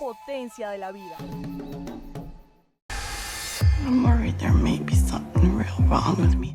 potencia de la vida. I'm worried there may be something real wrong with me.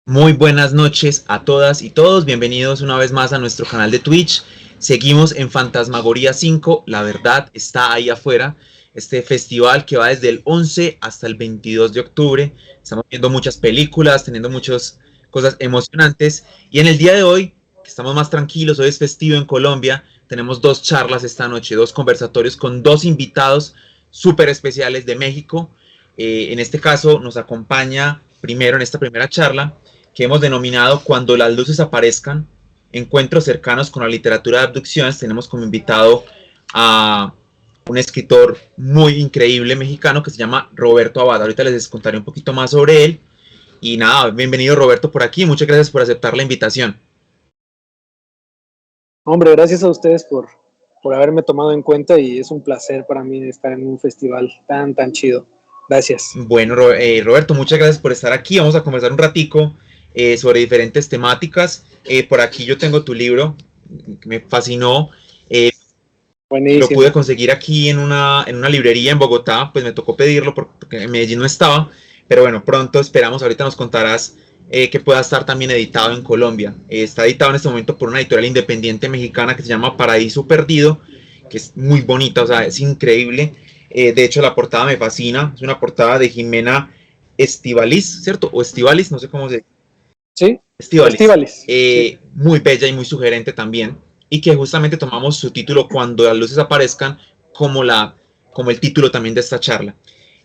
Muy buenas noches a todas y todos, bienvenidos una vez más a nuestro canal de Twitch. Seguimos en Fantasmagoría 5, la verdad está ahí afuera, este festival que va desde el 11 hasta el 22 de octubre. Estamos viendo muchas películas, teniendo muchas cosas emocionantes, y en el día de hoy, que estamos más tranquilos, hoy es festivo en Colombia, tenemos dos charlas esta noche, dos conversatorios con dos invitados súper especiales de México. En este caso nos acompaña primero en esta primera charla, que hemos denominado Cuando las luces aparezcan, encuentros cercanos con la literatura de abducciones. Tenemos como invitado a un escritor muy increíble mexicano que se llama Roberto Abad. Ahorita les contaré un poquito más sobre él. Y nada, bienvenido Roberto por aquí, muchas gracias por aceptar la invitación. Hombre, gracias a ustedes por haberme tomado en cuenta, y es un placer para mí estar en un festival tan chido. Gracias. Bueno, Roberto, muchas gracias por estar aquí. Vamos a conversar un ratico sobre diferentes temáticas. Por aquí yo tengo tu libro, que me fascinó. Lo pude conseguir aquí en una librería en Bogotá, pues me tocó pedirlo porque en Medellín no estaba, pero bueno, pronto esperamos, ahorita nos contarás que pueda estar también editado en Colombia. Está editado en este momento por una editorial independiente mexicana que se llama Paraíso Perdido, que es muy bonita, o sea, es increíble. De hecho, la portada me fascina, es una portada de Jimena Estíbaliz, ¿cierto? O Estíbaliz, no sé cómo se... Sí, Estíbaliz. Sí. Muy bella y muy sugerente también, y que justamente tomamos su título Cuando las luces aparezcan como el título también de esta charla.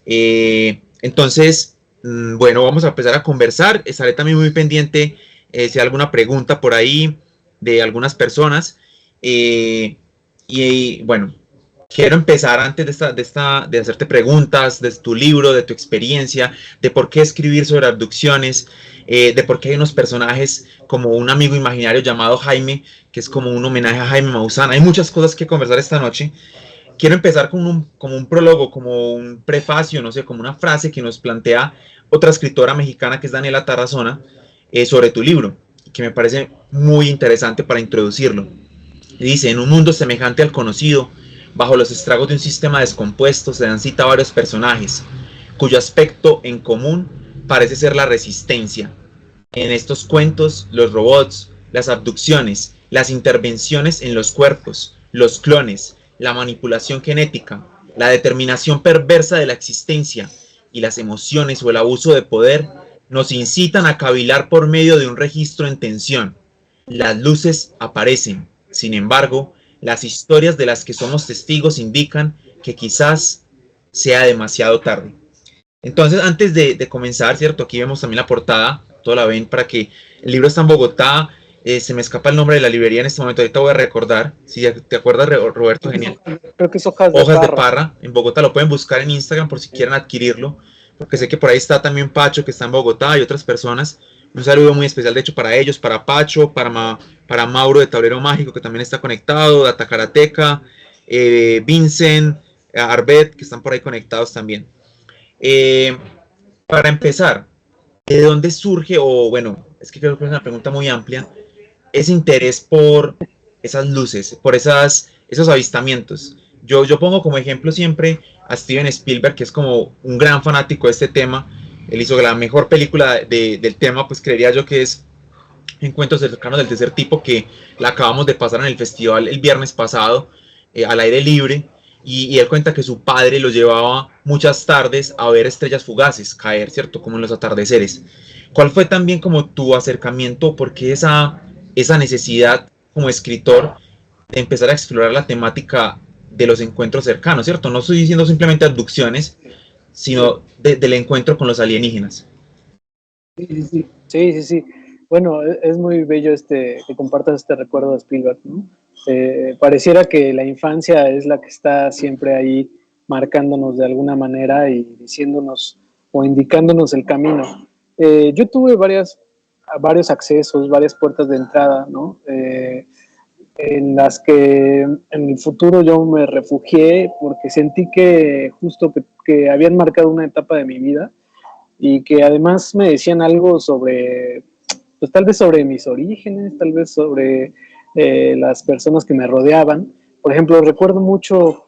Entonces, bueno, vamos a empezar a conversar. Estaré también muy pendiente si hay alguna pregunta por ahí de algunas personas. Y bueno, quiero empezar antes de hacerte preguntas de tu libro, de tu experiencia, de por qué escribir sobre abducciones, de por qué hay unos personajes como un amigo imaginario llamado Jaime, que es como un homenaje a Jaime Maussan. Hay muchas cosas que conversar esta noche. Quiero empezar con un prólogo, como un prefacio, no sé, como una frase que nos plantea otra escritora mexicana, que es Daniela Tarazona, sobre tu libro, que me parece muy interesante para introducirlo. Dice: en un mundo semejante al conocido, bajo los estragos de un sistema descompuesto, se dan cita a varios personajes, cuyo aspecto en común parece ser la resistencia. En estos cuentos, los robots, las abducciones, las intervenciones en los cuerpos, los clones, la manipulación genética, la determinación perversa de la existencia y las emociones o el abuso de poder nos incitan a cavilar por medio de un registro en tensión. Las luces aparecen, sin embargo, las historias de las que somos testigos indican que quizás sea demasiado tarde. Entonces, antes de comenzar, ¿cierto? Aquí vemos también la portada, toda la ven, para que el libro está en Bogotá. Se me escapa el nombre de la librería en este momento, ahorita voy a recordar. Si te acuerdas, Roberto, genial. Creo que es Hojas de Parra, en Bogotá. Lo pueden buscar en Instagram por si quieren adquirirlo, porque sé que por ahí está también Pacho, que está en Bogotá, y otras personas. Un saludo muy especial, de hecho, para ellos, para Pacho, para Mauro de Tablero Mágico, que también está conectado, Data Karateka, Vincent, Arbet, que están por ahí conectados también. Para empezar, ¿de dónde surge, o bueno, es que creo que es una pregunta muy amplia, ese interés por esas luces, por esos avistamientos. Yo pongo como ejemplo siempre a Steven Spielberg, que es como un gran fanático de este tema. Él hizo la mejor película del tema, pues creería yo que es Encuentros cercanos del tercer tipo, que la acabamos de pasar en el festival el viernes pasado, al aire libre, y él cuenta que su padre lo llevaba muchas tardes a ver estrellas fugaces caer, ¿cierto? Como en los atardeceres. ¿Cuál fue también como tu acercamiento? ¿Por qué esa necesidad como escritor de empezar a explorar la temática de los encuentros cercanos, ¿cierto? No estoy diciendo simplemente abducciones, sino del encuentro con los alienígenas. Sí, sí, sí. Sí, sí, sí. Bueno, es muy bello que compartas este recuerdo de Spielberg, ¿no? Pareciera que la infancia es la que está siempre ahí marcándonos de alguna manera y diciéndonos o indicándonos el camino. Yo tuve varios accesos, varias puertas de entrada, ¿no? En las que en el futuro yo me refugié porque sentí que justo que habían marcado una etapa de mi vida y que además me decían algo sobre, pues tal vez sobre mis orígenes, tal vez sobre las personas que me rodeaban. Por ejemplo, recuerdo mucho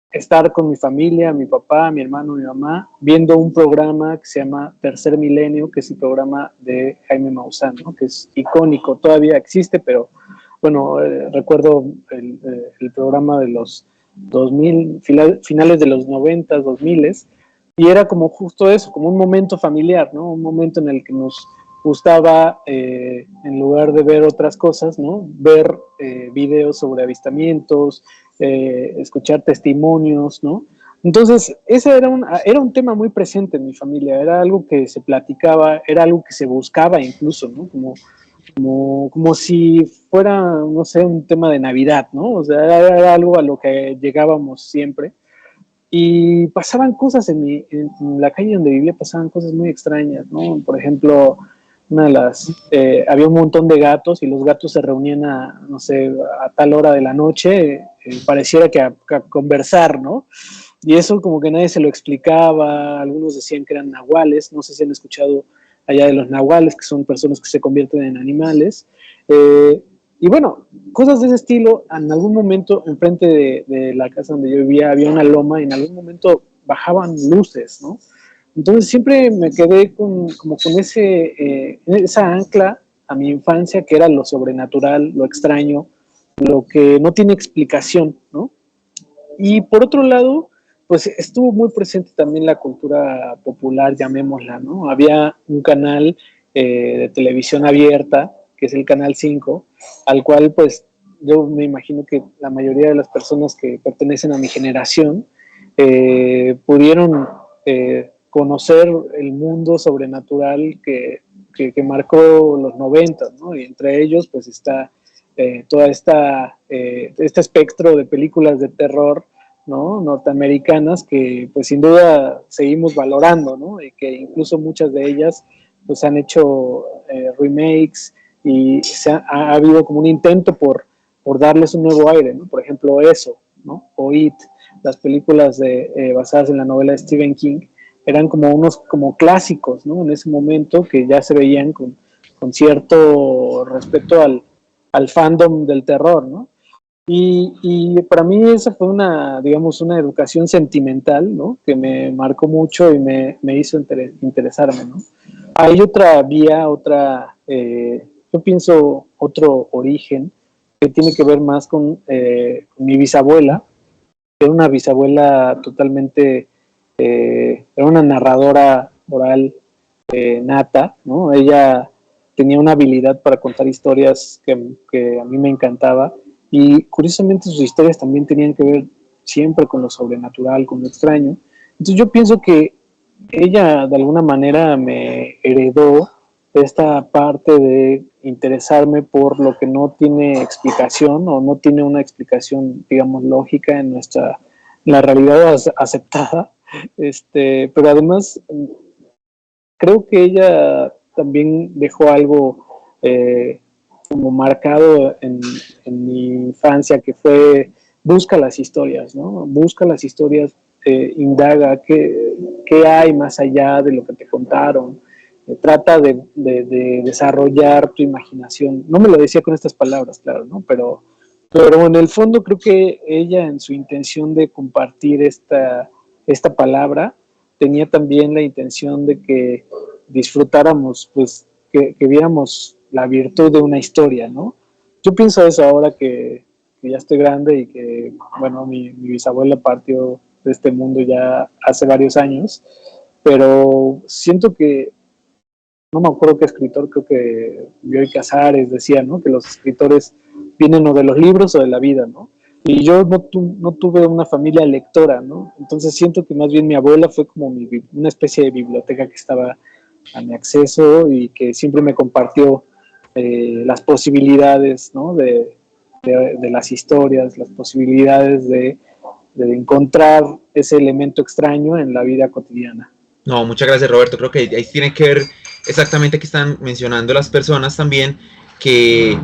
estar con mi familia, mi papá, mi hermano, mi mamá, viendo un programa que se llama Tercer Milenio, que es el programa de Jaime Maussan, ¿no? Que es icónico, todavía existe, pero bueno, recuerdo el programa de los 2000, finales de los 90, 2000, y era como justo eso, como un momento familiar, ¿no? Un momento en el que nos gustaba, en lugar de ver otras cosas, ¿no? Ver videos sobre avistamientos, escuchar testimonios, ¿no? Entonces, ese era un tema muy presente en mi familia, era algo que se platicaba, era algo que se buscaba incluso, ¿no? Como si fuera, no sé, un tema de Navidad, ¿no? O sea, era algo a lo que llegábamos siempre. Y pasaban cosas en la calle donde vivía, pasaban cosas muy extrañas, ¿no? Por ejemplo, había un montón de gatos y los gatos se reunían no sé, a tal hora de la noche, pareciera que a conversar, ¿no? Y eso como que nadie se lo explicaba, algunos decían que eran nahuales, no sé si han escuchado allá de los nahuales, que son personas que se convierten en animales. Y bueno, cosas de ese estilo. En algún momento, enfrente de la casa donde yo vivía, había una loma y en algún momento bajaban luces, ¿no? Entonces siempre me quedé como con esa ancla a mi infancia, que era lo sobrenatural, lo extraño, lo que no tiene explicación, ¿no? Y por otro lado, pues estuvo muy presente también la cultura popular, llamémosla, ¿no? Había un canal de televisión abierta, que es el Canal 5, al cual pues yo me imagino que la mayoría de las personas que pertenecen a mi generación pudieron conocer el mundo sobrenatural que marcó los 90, ¿no? Y entre ellos pues está toda este espectro de películas de terror, ¿no? Norteamericanas que pues sin duda seguimos valorando, ¿no? Y que incluso muchas de ellas pues han hecho remakes y ha habido como un intento por darles un nuevo aire, ¿no? Por ejemplo, eso, ¿no? O It, las películas basadas en la novela de Stephen King, eran como unos como clásicos, ¿no? En ese momento que ya se veían con cierto respeto al fandom del terror, ¿no? Y para mí esa fue digamos, una educación sentimental, ¿no? Que me marcó mucho y me hizo interesarme, ¿no? Hay otra vía, yo pienso otro origen que tiene que ver más con mi bisabuela, que era una bisabuela totalmente, era una narradora oral nata, ¿no? Ella tenía una habilidad para contar historias que a mí me encantaba y curiosamente sus historias también tenían que ver siempre con lo sobrenatural, con lo extraño. Entonces yo pienso que ella de alguna manera me heredó esta parte de interesarme por lo que no tiene explicación o no tiene una explicación, digamos, lógica en la realidad aceptada. Pero además creo que ella también dejó algo como marcado en mi infancia, que fue busca las historias, ¿no? Busca las historias, indaga qué hay más allá de lo que te contaron. trata de desarrollar tu imaginación. No me lo decía con estas palabras, claro, ¿no? Pero en el fondo creo que ella en su intención de compartir esta palabra tenía también la intención de que disfrutáramos, pues que viéramos la virtud de una historia, ¿no? Yo pienso eso ahora que ya estoy grande y que, bueno, mi bisabuela partió de este mundo ya hace varios años, pero siento que, no me acuerdo qué escritor, creo que Bioy Casares decía, ¿no? Que los escritores vienen o de los libros o de la vida, ¿no? Y yo no tuve una familia lectora, ¿no? Entonces siento que más bien mi abuela fue como una especie de biblioteca que estaba a mi acceso y que siempre me compartió las posibilidades, ¿no? De las historias, las posibilidades de encontrar ese elemento extraño en la vida cotidiana. No, muchas gracias, Roberto. Creo que ahí tiene que ver exactamente que están mencionando las personas también, que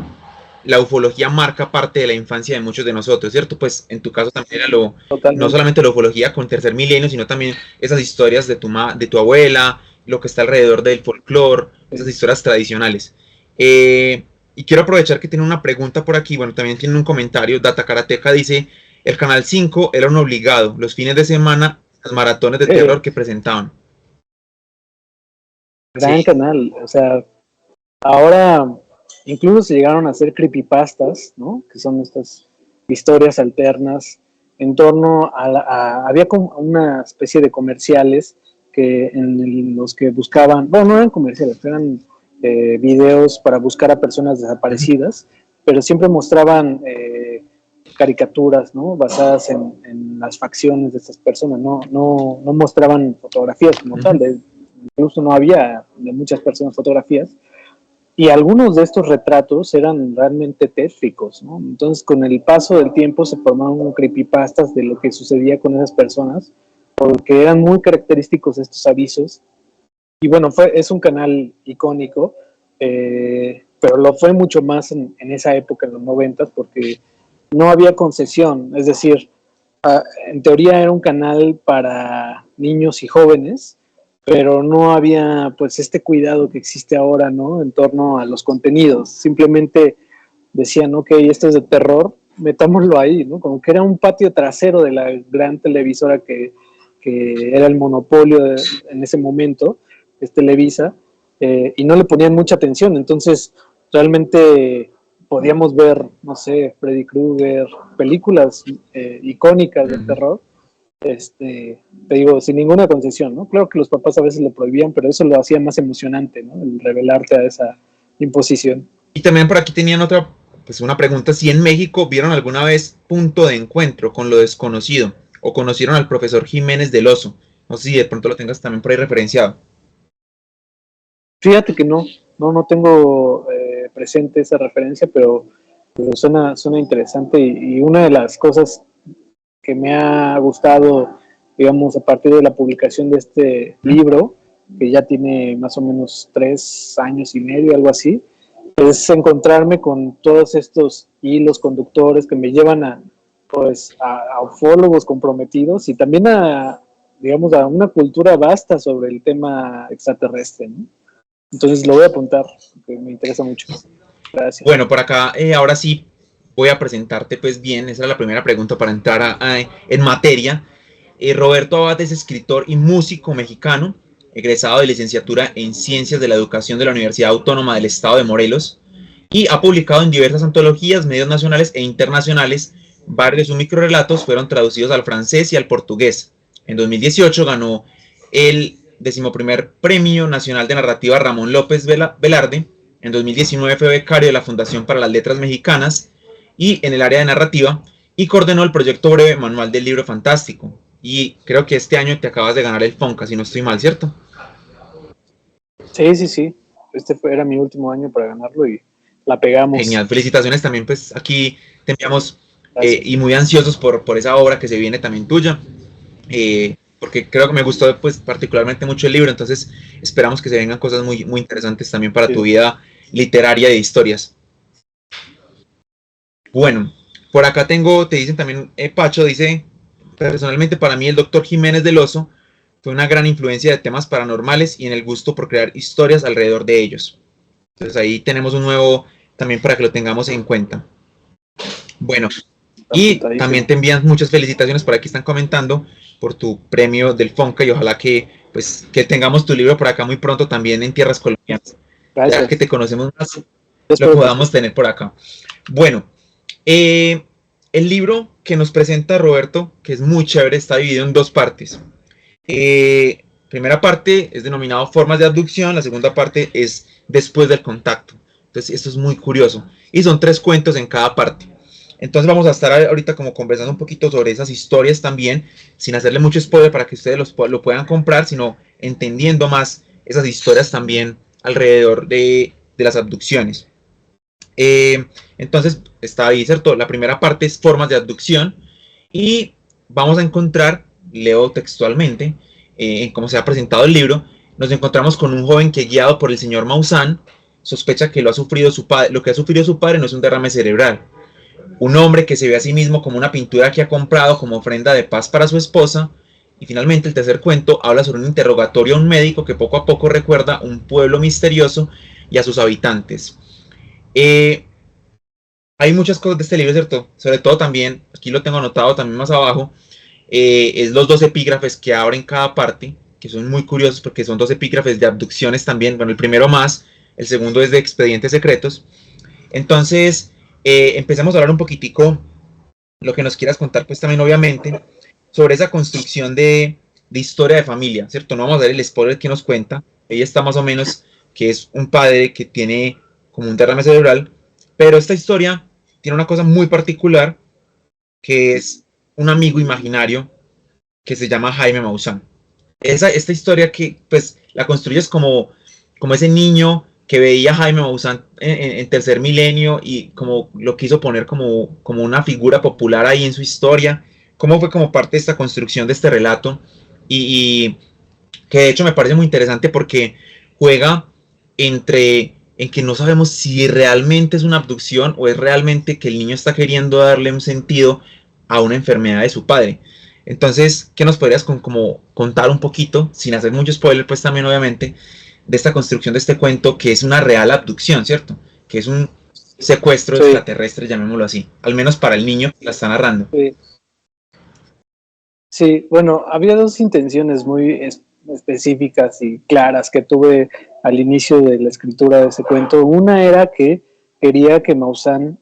la ufología marca parte de la infancia de muchos de nosotros, ¿cierto? Pues en tu caso también era no Totalmente. solamente la ufología con Tercer Milenio, sino también esas historias de tu abuela, lo que está alrededor del folclore, esas historias tradicionales. Y quiero aprovechar que tiene una pregunta por aquí, bueno, también tiene un comentario. Data Karateka dice, el Canal 5 era un obligado, los fines de semana, las maratones de terror que presentaban. Gran Sí. canal, o sea, ahora incluso se llegaron a hacer creepypastas, ¿no? Que son estas historias alternas en torno había como una especie de comerciales en los que buscaban, bueno, no eran comerciales, eran videos para buscar a personas desaparecidas, pero siempre mostraban caricaturas, ¿no? Basadas en las facciones de estas personas, no mostraban fotografías como tal, incluso no había de muchas personas fotografías, y algunos de estos retratos eran realmente tétricos, ¿no? Entonces, con el paso del tiempo se formaron creepypastas de lo que sucedía con esas personas, porque eran muy característicos estos avisos. Y bueno, es un canal icónico, pero lo fue mucho más en esa época, en los 90, porque no había concesión, es decir, en teoría era un canal para niños y jóvenes, pero no había pues este cuidado que existe ahora, ¿no? En torno a los contenidos. Simplemente decían, ok, esto es de terror, metámoslo ahí, ¿no? Como que era un patio trasero de la gran televisora que era el monopolio en ese momento, es Televisa, y no le ponían mucha atención. Entonces, realmente podíamos ver, no sé, Freddy Krueger, películas icónicas del terror, te digo, sin ninguna concesión, ¿no? Claro que los papás a veces lo prohibían, pero eso lo hacía más emocionante, ¿no? El revelarte a esa imposición. Y también por aquí tenían otra, pues una pregunta, si en México vieron alguna vez Punto de Encuentro con lo desconocido o conocieron al profesor Jiménez del Oso. No sé si de pronto lo tengas también por ahí referenciado. Fíjate que no tengo presente esa referencia, pero suena interesante y una de las cosas que me ha gustado, digamos, a partir de la publicación de este libro, que ya tiene más o menos 3 años y medio, algo así, es encontrarme con todos estos hilos conductores que me llevan pues, a ufólogos comprometidos y también digamos, a una cultura vasta sobre el tema extraterrestre, ¿no? Entonces lo voy a apuntar, porque me interesa mucho. Gracias. Bueno, por acá ahora sí voy a presentarte pues bien, esa es la primera pregunta para entrar en materia. Roberto Abad es escritor y músico mexicano, egresado de licenciatura en Ciencias de la Educación de la Universidad Autónoma del Estado de Morelos, y ha publicado en diversas antologías, medios nacionales e internacionales. Varios de sus microrelatos fueron traducidos al francés y al portugués. En 2018 ganó el 11º Premio Nacional de Narrativa Ramón López Velarde. En 2019 fue becario de la Fundación para las Letras Mexicanas y en el área de narrativa, y coordinó el proyecto breve Manual del Libro Fantástico. Y creo que este año te acabas de ganar el Fonca, si no estoy mal, ¿cierto? Sí. Era mi último año para ganarlo y la pegamos. Genial, felicitaciones también, pues aquí te enviamos y Gracias. muy ansiosos por esa obra que se viene también tuya, porque creo que me gustó pues particularmente mucho el libro, entonces esperamos que se vengan cosas muy, muy interesantes también para tu vida literaria de historias. Bueno, por acá te dicen también, Pacho dice, personalmente para mí el doctor Jiménez del Oso fue una gran influencia de temas paranormales y en el gusto por crear historias alrededor de ellos. Entonces ahí tenemos un nuevo también para que lo tengamos en cuenta. Bueno, y también te envían muchas felicitaciones, por aquí están comentando, por tu premio del Fonca, y ojalá que, pues, que tengamos tu libro por acá muy pronto también en tierras colombianas. Gracias. Ya que te conocemos más, lo podamos tener por acá. Bueno, el libro que nos presenta Roberto, que es muy chévere, está dividido en dos partes. Primera parte es denominado Formas de Abducción, la segunda parte es Después del Contacto. Entonces esto es muy curioso. Y son 3 cuentos en cada parte. Entonces vamos a estar ahorita como conversando un poquito sobre esas historias también, sin hacerle mucho spoiler para que ustedes lo puedan comprar, sino entendiendo más esas historias también alrededor de las abducciones. Entonces está ahí, ¿cierto? La primera parte es Formas de Abducción y vamos a encontrar, leo textualmente, en cómo se ha presentado el libro, nos encontramos con un joven que, guiado por el señor Maussan, sospecha que lo que ha sufrido su padre no es un derrame cerebral. Un hombre que se ve a sí mismo como una pintura que ha comprado como ofrenda de paz para su esposa. Y finalmente el tercer cuento habla sobre un interrogatorio a un médico que poco a poco recuerda un pueblo misterioso y a sus habitantes. Hay muchas cosas de este libro, ¿cierto? Sobre todo también, aquí lo tengo anotado también más abajo, es los 2 epígrafes que abren cada parte, que son muy curiosos porque son 2 epígrafes de abducciones también. Bueno, el primero más, el segundo es de expedientes secretos. Entonces, empecemos a hablar un poquitico, lo que nos quieras contar, pues también obviamente, sobre esa construcción de historia de familia, ¿cierto? No vamos a dar el spoiler que nos cuenta. Ella está más o menos, que es un padre que tiene como un derrame cerebral, pero esta historia tiene una cosa muy particular, que es un amigo imaginario que se llama Jaime Maussan. Esta historia que pues la construyes como ese niño que veía a Jaime Maussan en Tercer Milenio y como lo quiso poner como una figura popular ahí en su historia. Cómo fue como parte de esta construcción de este relato y que de hecho me parece muy interesante porque juega en que no sabemos si realmente es una abducción o es realmente que el niño está queriendo darle un sentido a una enfermedad de su padre. Entonces, ¿qué nos podrías como contar un poquito, sin hacer mucho spoiler, pues también obviamente, de esta construcción de este cuento que es una real abducción, ¿cierto? Que es un secuestro extraterrestre, llamémoslo así, al menos para el niño que la está narrando. Sí, bueno, había 2 intenciones muy específicas y claras que tuve al inicio de la escritura de ese cuento. Una era que quería que Maussan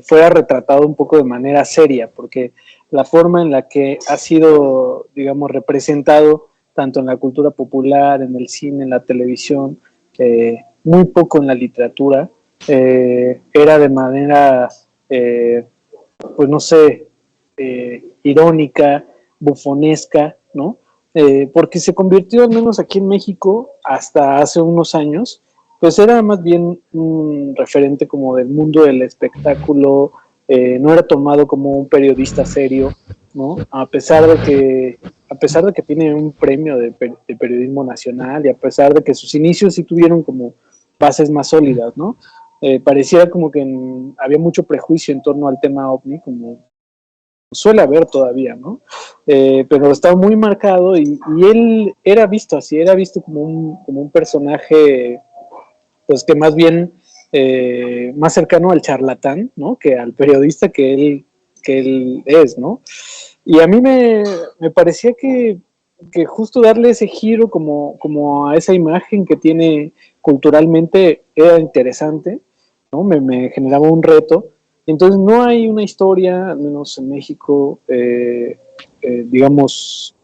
fuera retratado un poco de manera seria, porque la forma en la que ha sido, digamos, representado tanto en la cultura popular, en el cine, en la televisión, muy poco en la literatura, era de manera, pues no sé, irónica, bufonesca, ¿no? Porque se convirtió, al menos aquí en México, hasta hace unos años, pues era más bien un referente como del mundo del espectáculo, no era tomado como un periodista serio, ¿no? A pesar de que tiene un premio de periodismo nacional y a pesar de que sus inicios sí tuvieron como bases más sólidas, ¿no? Pareciera como que había mucho prejuicio en torno al tema OVNI, como suele haber todavía, ¿no? Pero estaba muy marcado y él era visto así, era visto como un personaje, pues que más bien más cercano al charlatán, ¿no? Que al periodista que él es, ¿no? Y a mí me parecía que justo darle ese giro como a esa imagen que tiene culturalmente era interesante, ¿no? Me generaba un reto. Entonces no hay una historia, al menos en México, digamos,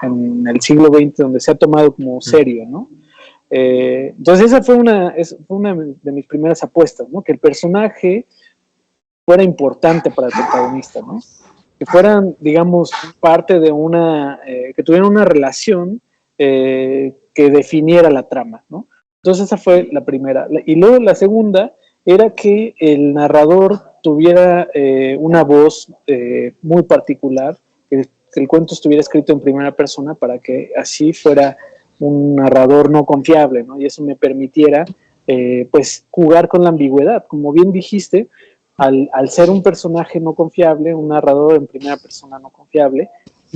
en el siglo XX, donde se ha tomado como serio, ¿no? Entonces esa fue una de mis primeras apuestas, ¿no? Que el personaje fuera importante para el protagonista, ¿no? Que fueran, digamos, parte de que tuvieran una relación que definiera la trama, ¿no? Entonces esa fue la primera. Y luego la segunda era que el narrador tuviera una voz muy particular, que el cuento estuviera escrito en primera persona para que así fuera un narrador no confiable, ¿no? Y eso me permitiera, pues, jugar con la ambigüedad. Como bien dijiste, al ser un personaje no confiable, un narrador en primera persona no confiable,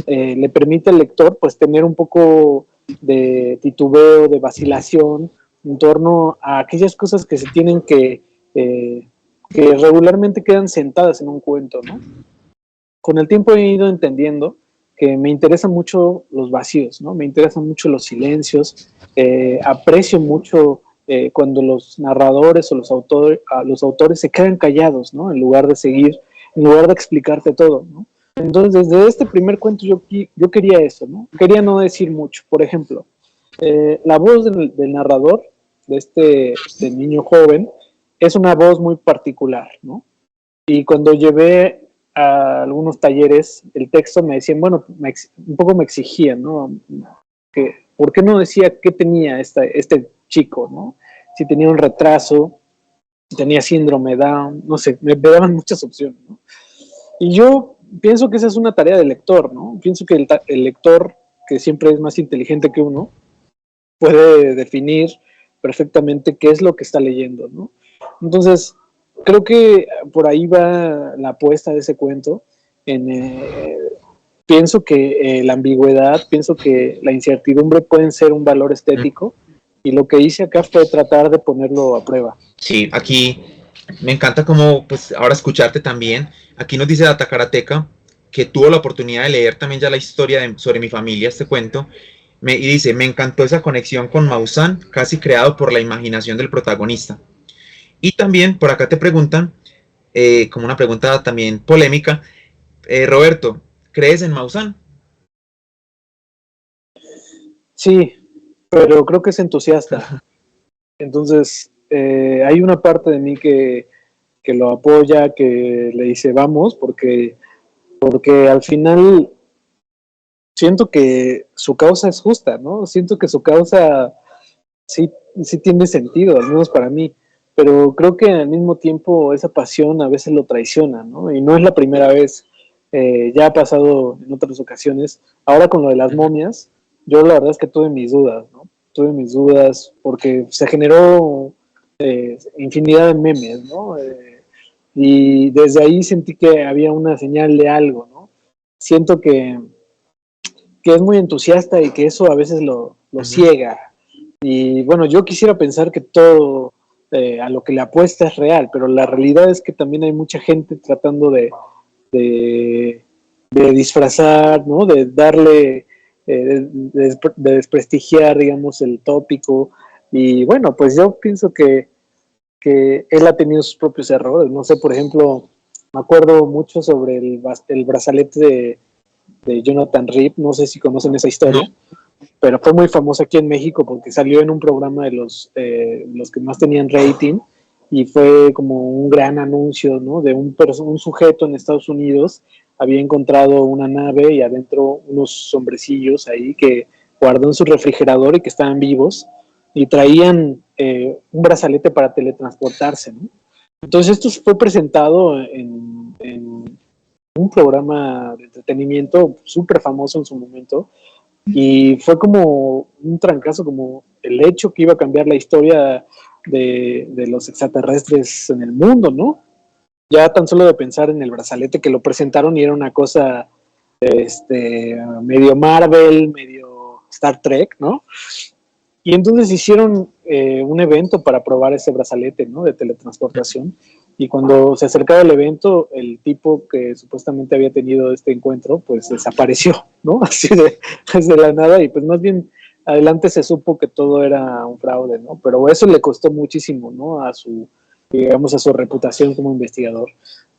le permite al lector pues tener un poco de titubeo, de vacilación en torno a aquellas cosas que se tienen que regularmente quedan sentadas en un cuento, ¿no? Con el tiempo he ido entendiendo que me interesan mucho los vacíos, ¿no? Me interesan mucho los silencios, aprecio mucho cuando los narradores o los autores se quedan callados, ¿no? En lugar de seguir, en lugar de explicarte todo, ¿no? Entonces, desde este primer cuento yo quería eso, ¿no? Quería no decir mucho. Por ejemplo, la voz del narrador, de este niño joven, es una voz muy particular, ¿no? Y cuando llevé a algunos talleres el texto me decían, bueno, un poco me exigían, ¿no? Que, ¿por qué no decía qué tenía este chico, ¿no? Si tenía un retraso, si tenía síndrome Down, no sé, me daban muchas opciones, ¿no? Y yo pienso que esa es una tarea del lector, ¿no? Pienso que el lector, que siempre es más inteligente que uno, puede definir perfectamente qué es lo que está leyendo, ¿no? Entonces, creo que por ahí va la apuesta de ese cuento. Pienso que la ambigüedad, pienso que la incertidumbre pueden ser un valor estético, y lo que hice acá fue tratar de ponerlo a prueba. Sí, aquí me encanta como, pues ahora escucharte también. Aquí nos dice Data Karateka que tuvo la oportunidad de leer también ya la historia sobre mi familia, este cuento, y dice, me encantó esa conexión con Maussan, casi creado por la imaginación del protagonista. Y también por acá te preguntan, como una pregunta también polémica, Roberto, ¿crees en Maussan? Sí, pero creo que es entusiasta. Entonces, hay una parte de mí que lo apoya, que le dice vamos, porque al final siento que su causa es justa, ¿no? Siento que su causa sí tiene sentido, al menos para mí, pero creo que al mismo tiempo esa pasión a veces lo traiciona, ¿no? Y no es la primera vez, ya ha pasado en otras ocasiones. Ahora con lo de las momias, yo la verdad es que tuve mis dudas, ¿no? Tuve mis dudas porque se generó infinidad de memes, ¿no? Y desde ahí sentí que había una señal de algo, ¿no? Siento que es muy entusiasta y que eso a veces lo ciega. Y bueno, yo quisiera pensar que todo a lo que le apuesta es real, pero la realidad es que también hay mucha gente tratando de disfrazar, ¿no? De darle, de desprestigiar, digamos, el tópico. Y bueno, pues yo pienso que él ha tenido sus propios errores. No sé, por ejemplo, me acuerdo mucho sobre el brazalete de Jonathan Rip, no sé si conocen esa historia, no, pero fue muy famosa aquí en México porque salió en un programa de los que más tenían rating, y fue como un gran anuncio, ¿no? De un sujeto en Estados Unidos había encontrado una nave y adentro unos hombrecillos ahí que guardó en su refrigerador y que estaban vivos y traían un brazalete para teletransportarse, ¿no? Entonces esto fue presentado en un programa de entretenimiento súper famoso en su momento, y fue como un trancazo, como el hecho que iba a cambiar la historia de los extraterrestres en el mundo, ¿no? Ya tan solo de pensar en el brazalete que lo presentaron y era una cosa medio Marvel, medio Star Trek, ¿no? Y entonces hicieron un evento para probar ese brazalete, ¿no? De teletransportación. Y cuando se acercaba el evento, el tipo que supuestamente había tenido este encuentro, pues desapareció, ¿no? Así desde la nada, y pues más bien adelante se supo que todo era un fraude, ¿no? Pero eso le costó muchísimo, ¿no? A su reputación como investigador.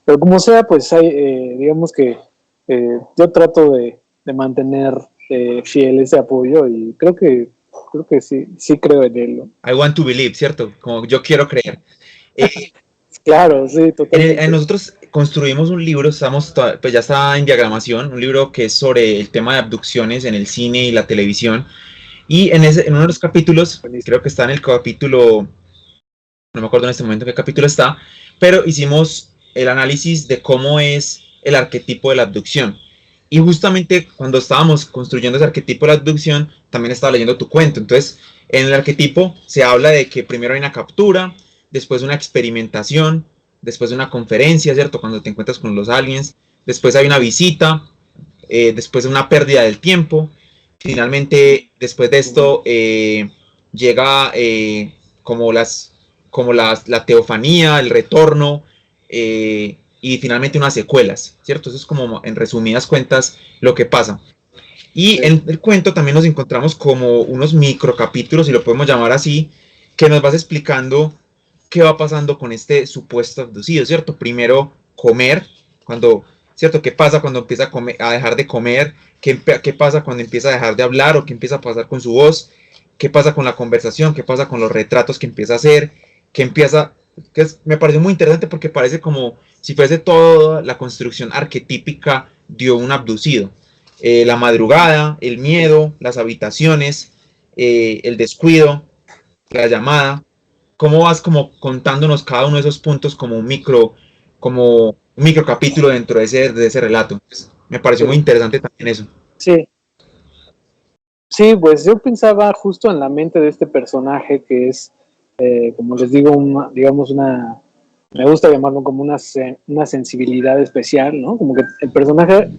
Pero como sea, pues hay, digamos que yo trato de mantener fiel ese apoyo, y creo que sí creo en él, ¿no? I want to believe, ¿cierto? Como yo quiero creer. Claro, sí, totalmente. Nosotros construimos un libro, pues ya está en diagramación, un libro que es sobre el tema de abducciones en el cine y la televisión. Y en uno de los capítulos, creo que está en el capítulo, no me acuerdo en este momento qué capítulo está, pero hicimos el análisis de cómo es el arquetipo de la abducción. Y justamente cuando estábamos construyendo ese arquetipo de la abducción, también estaba leyendo tu cuento. Entonces, en el arquetipo se habla de que primero hay una captura, después una experimentación, después una conferencia, ¿cierto? Cuando te encuentras con los aliens, después hay una visita, después de una pérdida del tiempo. Finalmente, después de esto, llega la teofanía, el retorno, y finalmente unas secuelas, ¿cierto? Eso es como en resumidas cuentas lo que pasa. Y en el cuento también nos encontramos como unos microcapítulos, si lo podemos llamar así, que nos vas explicando qué va pasando con este supuesto abducido, ¿cierto? Primero, comer, ¿cierto? ¿Qué pasa cuando empieza a dejar de comer? ¿Qué pasa cuando empieza a dejar de hablar o qué empieza a pasar con su voz? ¿Qué pasa con la conversación? ¿Qué pasa con los retratos que empieza a hacer? Me pareció muy interesante porque parece como si fuese toda la construcción arquetípica de un abducido. La madrugada, el miedo, las habitaciones, el descuido, la llamada. ¿Cómo vas como contándonos cada uno de esos puntos como un micro capítulo dentro de ese relato? Pues, me pareció muy interesante también eso. Sí. Sí, pues yo pensaba justo en la mente de este personaje que es, como les digo, me gusta llamarlo como una sensibilidad especial, ¿no? Como que el personaje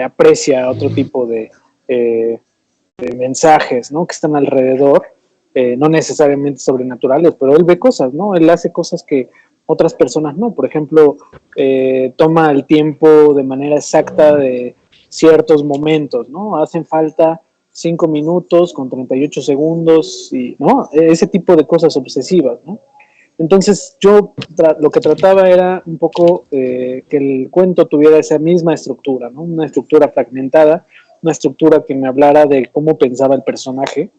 aprecia otro tipo de mensajes, ¿no? Que están alrededor, no necesariamente sobrenaturales, pero él ve cosas, ¿no? Él hace cosas que otras personas no. Por ejemplo, toma el tiempo de manera exacta de ciertos momentos, ¿no? Hacen falta 5 minutos con 38 segundos, y, ¿no? Ese tipo de cosas obsesivas, ¿no? Entonces yo lo que trataba era un poco que el cuento tuviera esa misma estructura, ¿no? Una estructura fragmentada, una estructura que me hablara de cómo pensaba el personaje,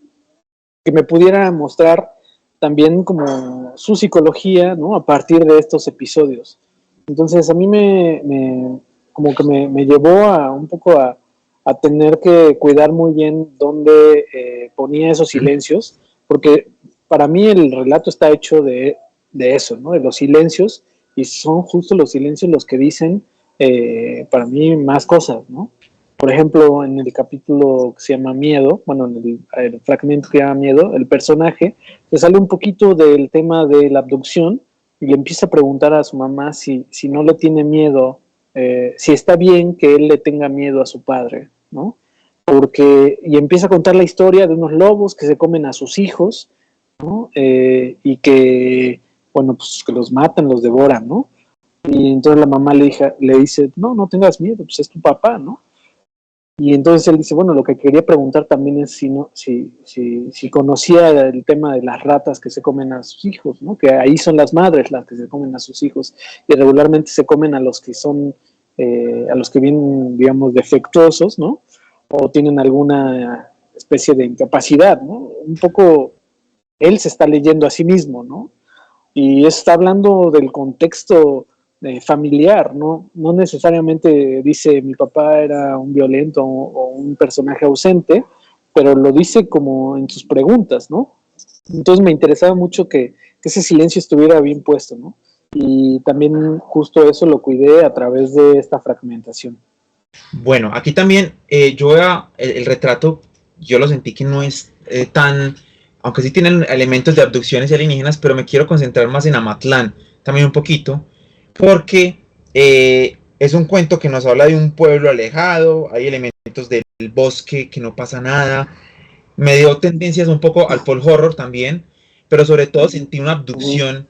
que me pudiera mostrar también como su psicología, ¿no? A partir de estos episodios. Entonces a mí como que me llevó a un poco a tener que cuidar muy bien dónde ponía esos silencios, porque para mí el relato está hecho de eso, ¿no? De los silencios, y son justo los silencios los que dicen para mí más cosas, ¿no? Por ejemplo, en el capítulo que se llama Miedo, bueno, en el fragmento que se llama Miedo, el personaje se sale un poquito del tema de la abducción y le empieza a preguntar a su mamá si no le tiene miedo, si está bien que él le tenga miedo a su padre, ¿no? Y empieza a contar la historia de unos lobos que se comen a sus hijos, ¿no? Y que, bueno, pues que los matan, los devoran, ¿no? Y entonces la mamá le dice, no tengas miedo, pues es tu papá, ¿no? Y entonces él dice, bueno, lo que quería preguntar también es si conocía el tema de las ratas que se comen a sus hijos, ¿no? Que ahí son las madres las que se comen a sus hijos y regularmente se comen a los que son, a los que vienen, digamos, defectuosos, ¿no? O tienen alguna especie de incapacidad, ¿no? Un poco él se está leyendo a sí mismo, ¿no? Y está hablando del contexto familiar, ¿no? No necesariamente dice mi papá era un violento o un personaje ausente, pero lo dice como en sus preguntas, ¿no? Entonces me interesaba mucho que ese silencio estuviera bien puesto, ¿no? Y también justo eso lo cuidé a través de esta fragmentación. Bueno, aquí también el retrato, yo lo sentí que no es tan, aunque sí tienen elementos de abducciones y alienígenas, pero me quiero concentrar más en Amatlán, también un poquito, porque es un cuento que nos habla de un pueblo alejado, hay elementos del bosque, que no pasa nada, me dio tendencias un poco al folk horror también, pero sobre todo sentí una abducción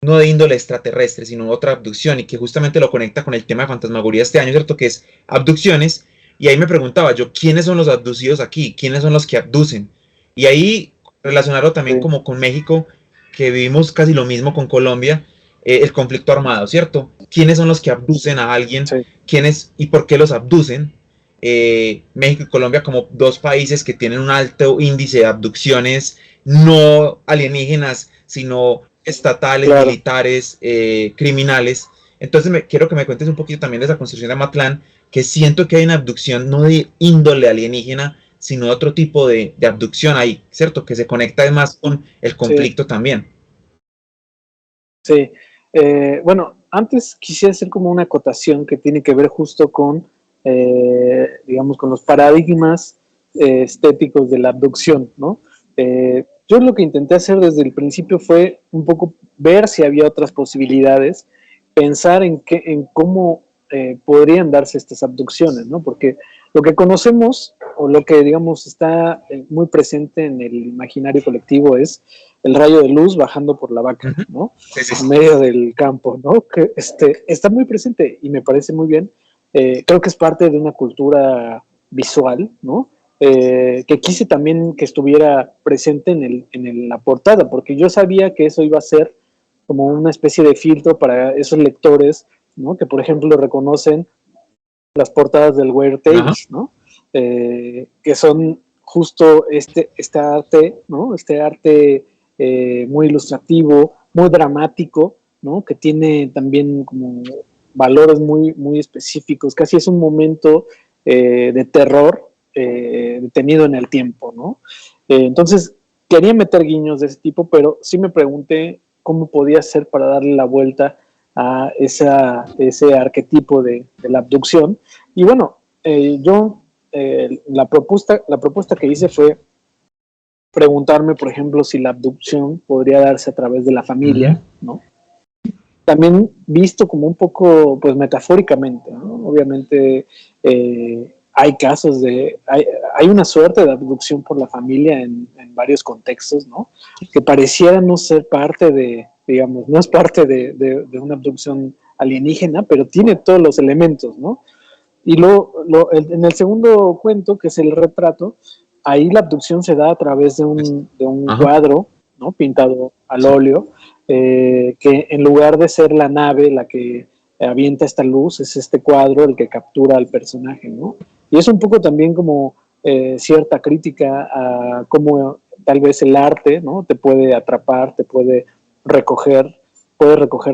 no de índole extraterrestre, sino otra abducción, y que justamente lo conecta con el tema de fantasmagoría este año, ¿cierto? Que es abducciones, y ahí me preguntaba yo, ¿quiénes son los abducidos aquí? ¿Quiénes son los que abducen? Y ahí relacionarlo también como con México, que vivimos casi lo mismo con Colombia, el conflicto armado, ¿cierto? ¿Quiénes son los que abducen a alguien? Sí. ¿Quiénes y por qué los abducen? México y Colombia como dos países que tienen un alto índice de abducciones no alienígenas, sino estatales, Claro. militares, criminales. Entonces quiero que me cuentes un poquito también de esa construcción de Amatlán, que siento que hay una abducción no de índole alienígena, sino de otro tipo de abducción ahí, ¿cierto? Que se conecta además con el conflicto Sí. también. Sí. Bueno, antes quisiera hacer como una acotación que tiene que ver justo con, digamos, con los paradigmas estéticos de la abducción, ¿no? Yo lo que intenté hacer desde el principio fue un poco ver si había otras posibilidades, pensar en cómo podrían darse estas abducciones, ¿no? Porque lo que conocemos, o lo que, digamos, está muy presente en el imaginario colectivo es el rayo de luz bajando por la vaca, ¿no? Sí, sí, En sí. medio del campo, ¿no? Que está muy presente y me parece muy bien. Creo que es parte de una cultura visual, ¿no? Que quise también que estuviera presente en la portada, porque yo sabía que eso iba a ser como una especie de filtro para esos lectores, ¿no? Que por ejemplo reconocen las portadas del Weird Ajá. Tales, ¿no? Que son justo este arte, ¿no? Este arte muy ilustrativo, muy dramático, ¿no? Que tiene también como valores muy, muy específicos. Casi es un momento de terror detenido en el tiempo, ¿no? Entonces, quería meter guiños de ese tipo, pero sí me pregunté cómo podía ser para darle la vuelta a ese arquetipo de la abducción. Y bueno, la propuesta que hice fue preguntarme, por ejemplo, si la abducción podría darse a través de la familia, ¿no? También visto como un poco, pues metafóricamente, ¿no? Obviamente hay casos hay una suerte de abducción por la familia en varios contextos, ¿no? Que pareciera no ser parte digamos, no es parte de una abducción alienígena, pero tiene todos los elementos, ¿no? Y en el segundo cuento, que es el retrato, ahí la abducción se da a través de un Ajá. cuadro, ¿no? Pintado al Sí. óleo, que en lugar de ser la nave la que avienta esta luz, es este cuadro el que captura al personaje, ¿no? Y es un poco también como cierta crítica a cómo tal vez el arte, ¿no? Te puede atrapar, puede recoger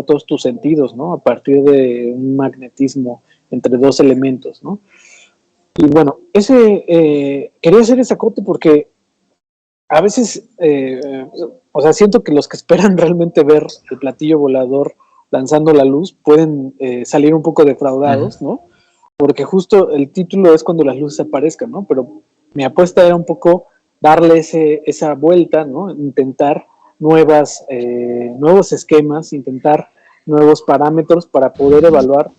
todos tus sentidos, ¿no? A partir de un magnetismo entre dos elementos, ¿no? Y bueno, quería hacer ese acote porque a veces, o sea, siento que los que esperan realmente ver el platillo volador lanzando la luz pueden salir un poco defraudados, ¿no? Porque justo el título es cuando las luces aparezcan, ¿no? Pero mi apuesta era un poco darle esa vuelta, ¿no? Intentar nuevos esquemas, intentar nuevos parámetros para poder evaluar,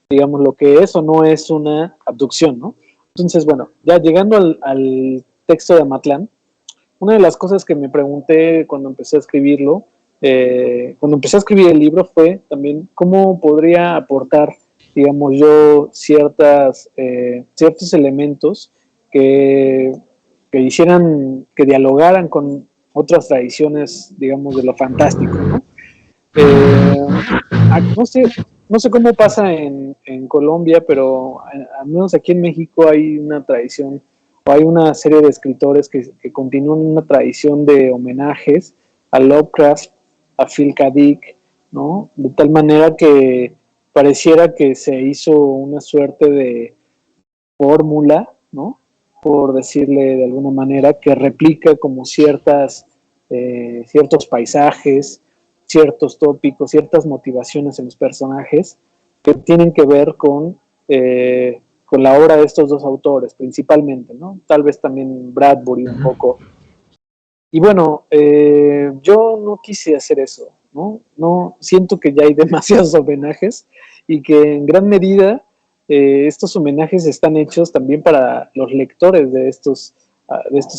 digamos, lo que es o no es una abducción, ¿no? Entonces, bueno, ya llegando al texto de Amatlán, una de las cosas que me pregunté cuando empecé a escribirlo, cuando empecé a escribir el libro, fue también cómo podría aportar, digamos yo, ciertos elementos que, que hicieran, que dialogaran con otras tradiciones, digamos, de lo fantástico, ¿no? Eh, no sé cómo pasa en Colombia, pero al menos aquí en México hay una tradición o hay una serie de escritores que continúan una tradición de homenajes a Lovecraft, a Phil K. Dick, ¿no? De tal manera que pareciera que se hizo una suerte de fórmula, ¿no? Por decirle de alguna manera, que replica como ciertos paisajes, ciertos tópicos, ciertas motivaciones en los personajes que tienen que ver con la obra de estos dos autores, principalmente, ¿no? Tal vez también Bradbury un poco. Y bueno, yo no quise hacer eso, ¿no? No, siento que ya hay demasiados homenajes y que en gran medida estos homenajes están hechos también para los lectores de estos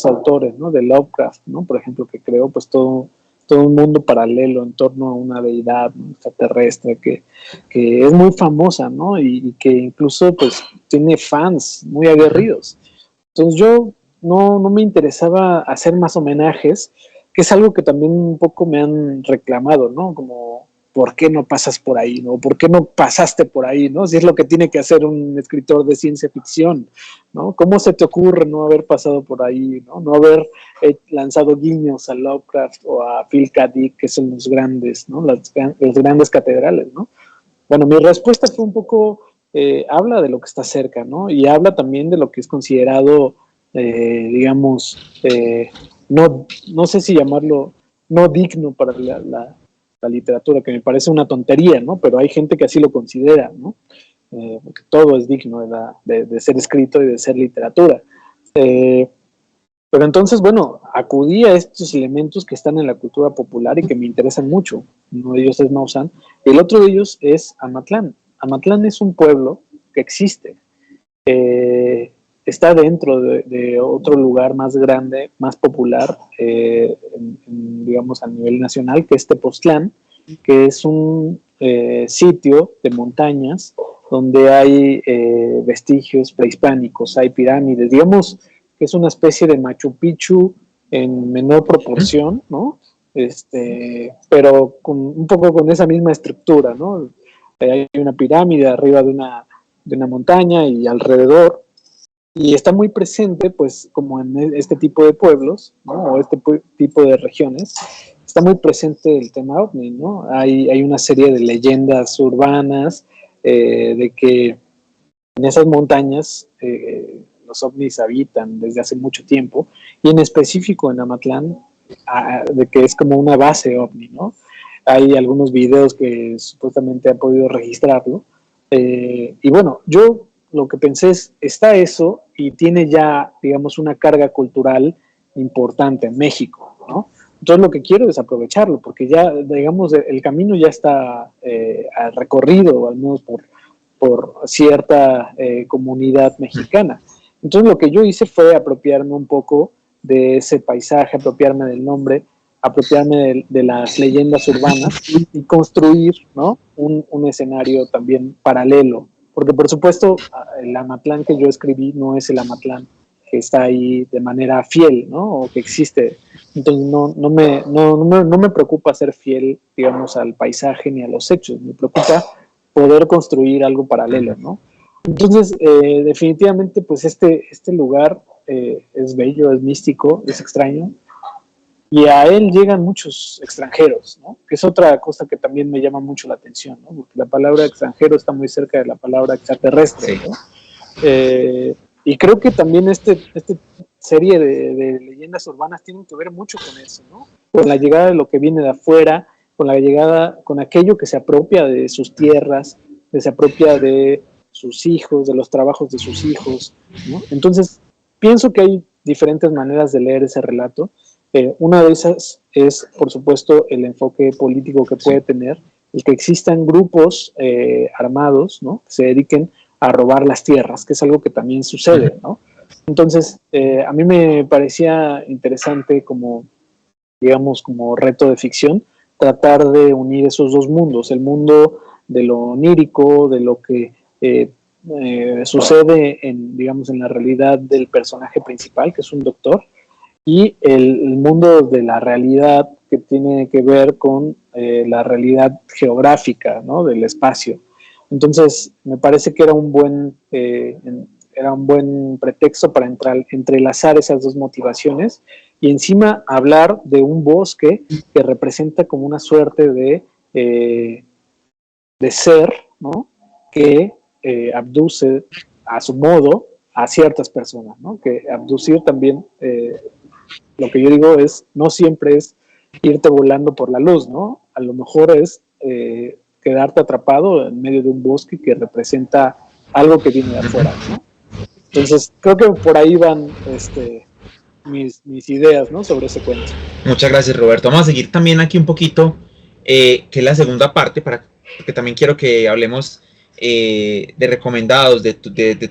autores, ¿no? De Lovecraft, ¿no? Por ejemplo, que creó pues todo un mundo paralelo en torno a una deidad, ¿no? Extraterrestre que es muy famosa, ¿no? Y que incluso pues tiene fans muy aguerridos. Entonces yo no me interesaba hacer más homenajes, que es algo que también un poco me han reclamado, ¿no? Como, ¿por qué no pasas por ahí, no? ¿Por qué no pasaste por ahí, no? Si es lo que tiene que hacer un escritor de ciencia ficción, ¿no? ¿Cómo se te ocurre no haber pasado por ahí, no? No haber lanzado guiños a Lovecraft o a Phil K. Dick, que son los grandes, ¿no? Los grandes catedrales, ¿no? Bueno, mi respuesta fue un poco, habla de lo que está cerca, ¿no? Y habla también de lo que es considerado, digamos, no sé si llamarlo no digno para la literatura, que me parece una tontería, ¿no? Pero hay gente que así lo considera, ¿no? Porque todo es digno de ser escrito y de ser literatura. Pero entonces, bueno, acudí a estos elementos que están en la cultura popular y que me interesan mucho. Uno de ellos es Maussan, y el otro de ellos es Amatlán. Amatlán es un pueblo que existe. Está dentro de otro lugar más grande, más popular, digamos a nivel nacional, que es Tepoztlán, que es un sitio de montañas donde hay vestigios prehispánicos, hay pirámides, digamos que es una especie de Machu Picchu en menor proporción, ¿no? Pero un poco con esa misma estructura, ¿no? Hay una pirámide arriba de una montaña y alrededor, y está muy presente, pues, como en este tipo de pueblos, ¿no? O este tipo de regiones, está muy presente el tema ovni, ¿no? Hay una serie de leyendas urbanas de que en esas montañas los ovnis habitan desde hace mucho tiempo, y en específico en Amatlán, de que es como una base ovni, ¿no? Hay algunos videos que supuestamente han podido registrarlo. Y bueno, yo lo que pensé es, está eso y tiene ya, digamos, una carga cultural importante en México, ¿no? Entonces lo que quiero es aprovecharlo, porque ya, digamos, el camino ya está recorrido, al menos por cierta comunidad mexicana. Entonces lo que yo hice fue apropiarme un poco de ese paisaje, apropiarme del nombre, apropiarme de las leyendas urbanas y construir, ¿no? un escenario también paralelo. Porque por supuesto el Amatlán que yo escribí no es el Amatlán que está ahí de manera fiel, ¿no? O que existe. Entonces no me preocupa ser fiel, digamos, al paisaje ni a los hechos. Me preocupa poder construir algo paralelo, ¿no? Entonces, definitivamente, pues este lugar es bello, es místico, es extraño, y a él llegan muchos extranjeros, ¿no? Que es otra cosa que también me llama mucho la atención, ¿no? Porque la palabra extranjero está muy cerca de la palabra extraterrestre, Sí. ¿no? Y creo que también esta serie de leyendas urbanas tienen que ver mucho con eso, ¿no? Con la llegada de lo que viene de afuera, con la llegada, con aquello que se apropia de sus tierras, que se apropia de sus hijos, de los trabajos de sus hijos, ¿no? Entonces, pienso que hay diferentes maneras de leer ese relato. Una de esas es, por supuesto, el enfoque político que puede tener, el que existan grupos armados, ¿no? Que se dediquen a robar las tierras, que es algo que también sucede, ¿no? Entonces, a mí me parecía interesante como, digamos, como reto de ficción, tratar de unir esos dos mundos, el mundo de lo onírico, de lo que sucede digamos, en la realidad del personaje principal, que es un doctor, y el mundo de la realidad que tiene que ver con la realidad geográfica, ¿no? Del espacio. Entonces, me parece que era un buen pretexto para entrelazar esas dos motivaciones y encima hablar de un bosque que representa como una suerte de ser, ¿no? Que abduce a su modo a ciertas personas, ¿no? Que abducir también, lo que yo digo es, no siempre es irte volando por la luz, ¿no? A lo mejor es quedarte atrapado en medio de un bosque que representa algo que viene de afuera, ¿no? Entonces, creo que por ahí van mis ideas, ¿no? Sobre ese cuento. Muchas gracias, Roberto. Vamos a seguir también aquí un poquito, que es la segunda parte, porque también quiero que hablemos de recomendados, de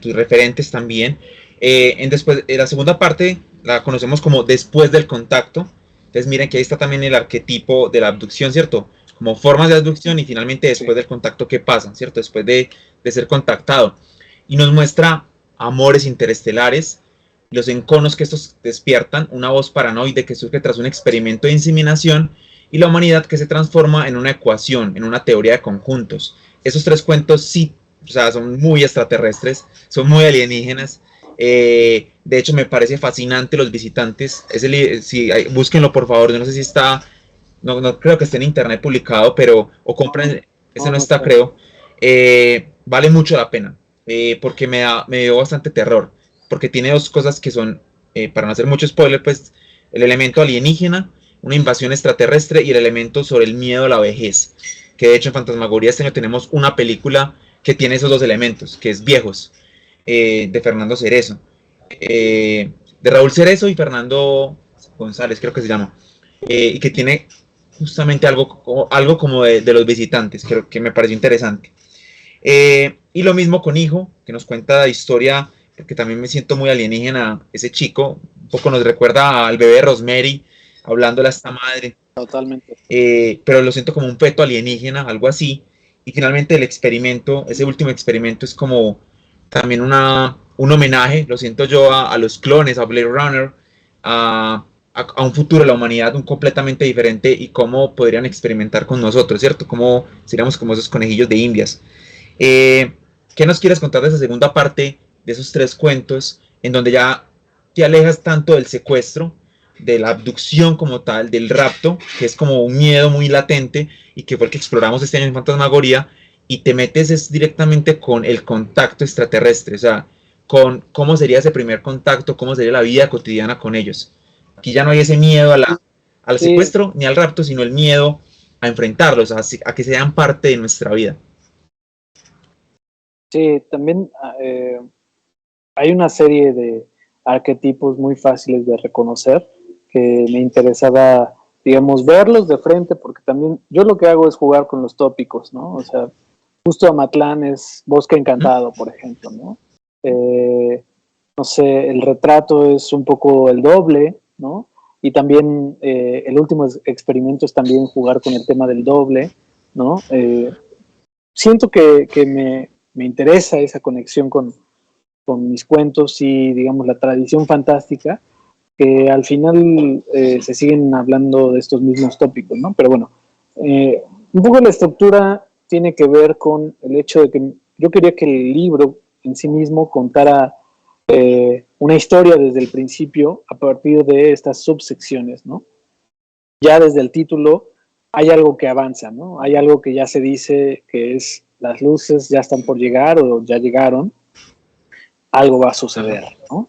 tus referentes también. La segunda parte la conocemos como después del contacto. Entonces miren que ahí está también el arquetipo de la abducción, ¿cierto? Como formas de abducción y finalmente después del contacto, ¿qué pasa? ¿Cierto? Después de ser contactado. Y nos muestra amores interestelares, los enconos que estos despiertan, una voz paranoide que surge tras un experimento de inseminación y la humanidad que se transforma en una ecuación, en una teoría de conjuntos. Esos tres cuentos sí, o sea, son muy extraterrestres, son muy alienígenas. De hecho, me parece fascinante Los Visitantes. Búsquenlo por favor. Yo no sé si está, no creo que esté en internet publicado, pero o compren, ese no está, creo. Vale mucho la pena, porque me dio bastante terror, porque tiene dos cosas que son, para no hacer mucho spoiler, pues el elemento alienígena, una invasión extraterrestre y el elemento sobre el miedo a la vejez, que de hecho en Fantasmagoría este año tenemos una película que tiene esos dos elementos, que es Viejos, de Fernando Cerezo, de Raúl Cerezo y Fernando González, creo que se llama, y que tiene justamente algo como de Los Visitantes, creo que me pareció interesante. Y lo mismo con Hijo, que nos cuenta la historia, porque también me siento muy alienígena, ese chico, un poco nos recuerda al bebé Rosemary, hablándole a esta madre, Totalmente. pero lo siento como un feto alienígena, algo así. Y finalmente el experimento, ese último experimento es como también un homenaje, lo siento yo, a los clones, a Blade Runner, a un futuro de la humanidad un completamente diferente y cómo podrían experimentar con nosotros, ¿cierto? Cómo seríamos como esos conejillos de indias. Eh, ¿Qué nos quieres contar de esa segunda parte, de esos tres cuentos, en donde ya te alejas tanto del secuestro, de la abducción como tal, del rapto, que es como un miedo muy latente y que fue el que exploramos este año en Fantasmagoría, y te metes es directamente con el contacto extraterrestre, o sea, con cómo sería ese primer contacto, cómo sería la vida cotidiana con ellos? Aquí ya no hay ese miedo al Sí, secuestro ni al rapto, sino el miedo a enfrentarlos, a que sean parte de nuestra vida. sí, también hay una serie de arquetipos muy fáciles de reconocer que me interesaba, digamos, verlos de frente, porque también yo lo que hago es jugar con los tópicos, ¿no? O sea, justo Amatlán es Bosque Encantado, por ejemplo, ¿no? No sé, el retrato es un poco el doble, ¿no? Y también el último experimento es también jugar con el tema del doble, ¿no? Siento que me interesa esa conexión con mis cuentos y, digamos, la tradición fantástica, que al final se siguen hablando de estos mismos tópicos, ¿no? Pero bueno, un poco la estructura tiene que ver con el hecho de que yo quería que el libro en sí mismo contara una historia desde el principio a partir de estas subsecciones, ¿no? Ya desde el título hay algo que avanza, ¿no? Hay algo que ya se dice que es las luces ya están por llegar o ya llegaron, algo va a suceder, ¿no?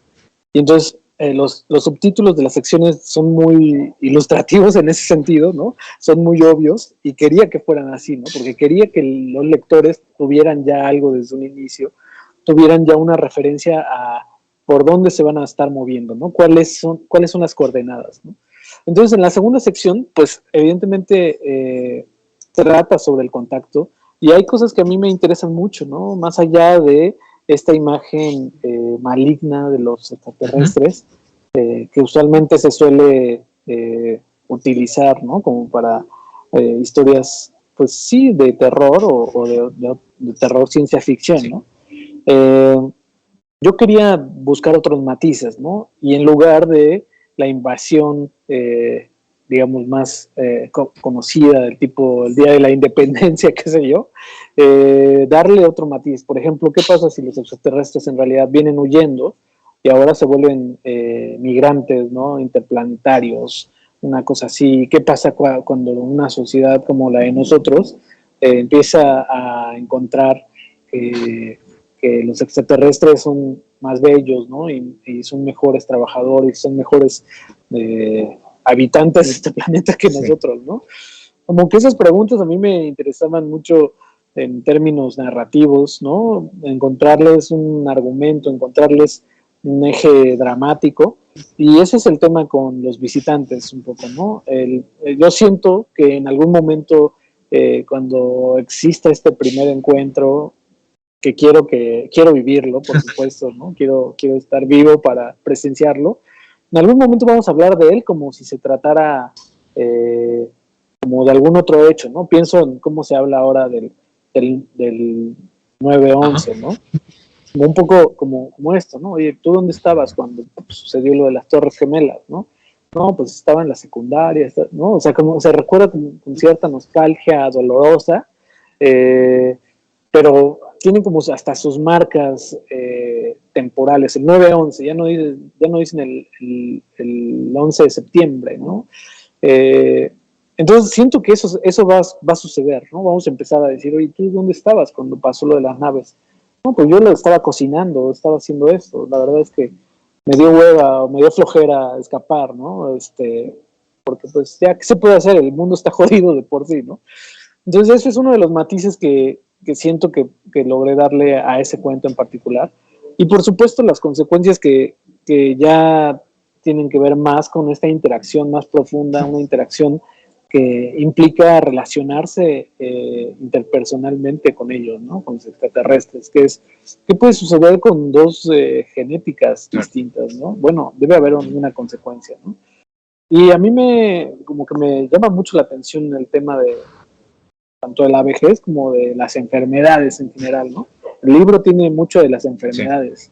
Y entonces los subtítulos de las secciones son muy ilustrativos en ese sentido, ¿no? Son muy obvios y quería que fueran así, ¿no? Porque quería que los lectores tuvieran ya algo desde un inicio, tuvieran ya una referencia a por dónde se van a estar moviendo, ¿no? Cuáles son las coordenadas, ¿no? Entonces, en la segunda sección, pues evidentemente trata sobre el contacto y hay cosas que a mí me interesan mucho, ¿no? Más allá de esta imagen maligna de los extraterrestres, que usualmente se suele utilizar, ¿no? Como para historias, pues sí, de terror o de terror ciencia ficción, Sí. ¿no? Yo quería buscar otros matices, ¿no? Y en lugar de la invasión, digamos, más conocida, del tipo el Día de la Independencia, qué sé yo, darle otro matiz. Por ejemplo, ¿qué pasa si los extraterrestres en realidad vienen huyendo y ahora se vuelven migrantes, ¿no? Interplanetarios, una cosa así? ¿Qué pasa cuando una sociedad como la de nosotros empieza a encontrar que los extraterrestres son más bellos, ¿no? Y son mejores trabajadores, son mejores habitantes de este planeta que Sí. nosotros, ¿no? Como que esas preguntas a mí me interesaban mucho en términos narrativos, ¿no? Encontrarles un argumento, encontrarles un eje dramático. Y ese es el tema con los visitantes un poco, ¿no? Yo siento que en algún momento, cuando exista este primer encuentro, que quiero vivirlo, por supuesto, ¿no? Quiero estar vivo para presenciarlo. En algún momento vamos a hablar de él como si se tratara como de algún otro hecho, ¿no? Pienso en cómo se habla ahora del Ajá. 9/11, ¿no? Como un poco como esto, ¿no? Oye, ¿tú dónde estabas cuando sucedió lo de las Torres Gemelas, ¿no? No, pues estaba en la secundaria, ¿no? O sea, como se recuerda con cierta nostalgia dolorosa, eh, pero tienen como hasta sus marcas temporales. El 9/11, ya no dicen el 11 de septiembre, ¿no? Eh, entonces siento que eso va a suceder, ¿no? Vamos a empezar a decir, oye, ¿tú dónde estabas cuando pasó lo de las naves? No, pues yo lo estaba cocinando, estaba haciendo esto. La verdad es que me dio hueva o me dio flojera escapar, ¿no? Porque pues ya, ¿qué se puede hacer? El mundo está jodido de por sí, ¿no? Entonces ese es uno de los matices que siento que logré darle a ese cuento en particular. Y por supuesto las consecuencias que ya tienen que ver más con esta interacción más profunda, una interacción que implica relacionarse interpersonalmente con ellos, ¿no? Con los extraterrestres, que puede suceder con dos genéticas distintas, ¿no? Bueno, debe haber una consecuencia, ¿no? Y a mí como que me llama mucho la atención el tema de tanto de la vejez como de las enfermedades en general, ¿no? El libro tiene mucho de las enfermedades. Sí.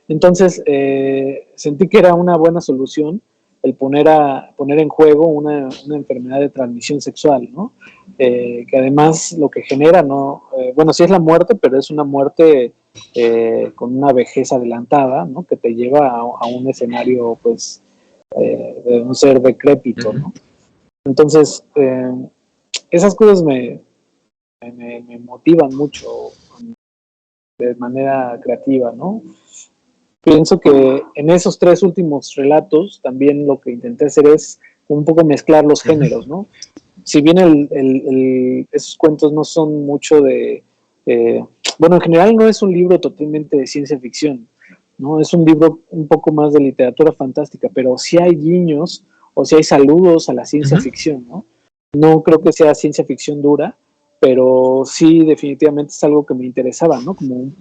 Entonces, sentí que era una buena solución el poner en juego una enfermedad de transmisión sexual, ¿no? Que además lo que genera, ¿no? Bueno, sí es la muerte, pero es una muerte con una vejez adelantada, ¿no? Que te lleva a un escenario, pues, de un ser decrépito, ¿no? Entonces, esas cosas me motivan mucho de manera creativa, ¿no? Pienso que en esos 3 últimos relatos también lo que intenté hacer es un poco mezclar los géneros, ¿no? Si bien esos cuentos no son mucho de... bueno, en general no es un libro totalmente de ciencia ficción, ¿no? Es un libro un poco más de literatura fantástica, pero sí hay guiños o sí hay saludos a la ciencia ficción, ¿no? No creo que sea ciencia ficción dura, pero sí definitivamente es algo que me interesaba, ¿no? Como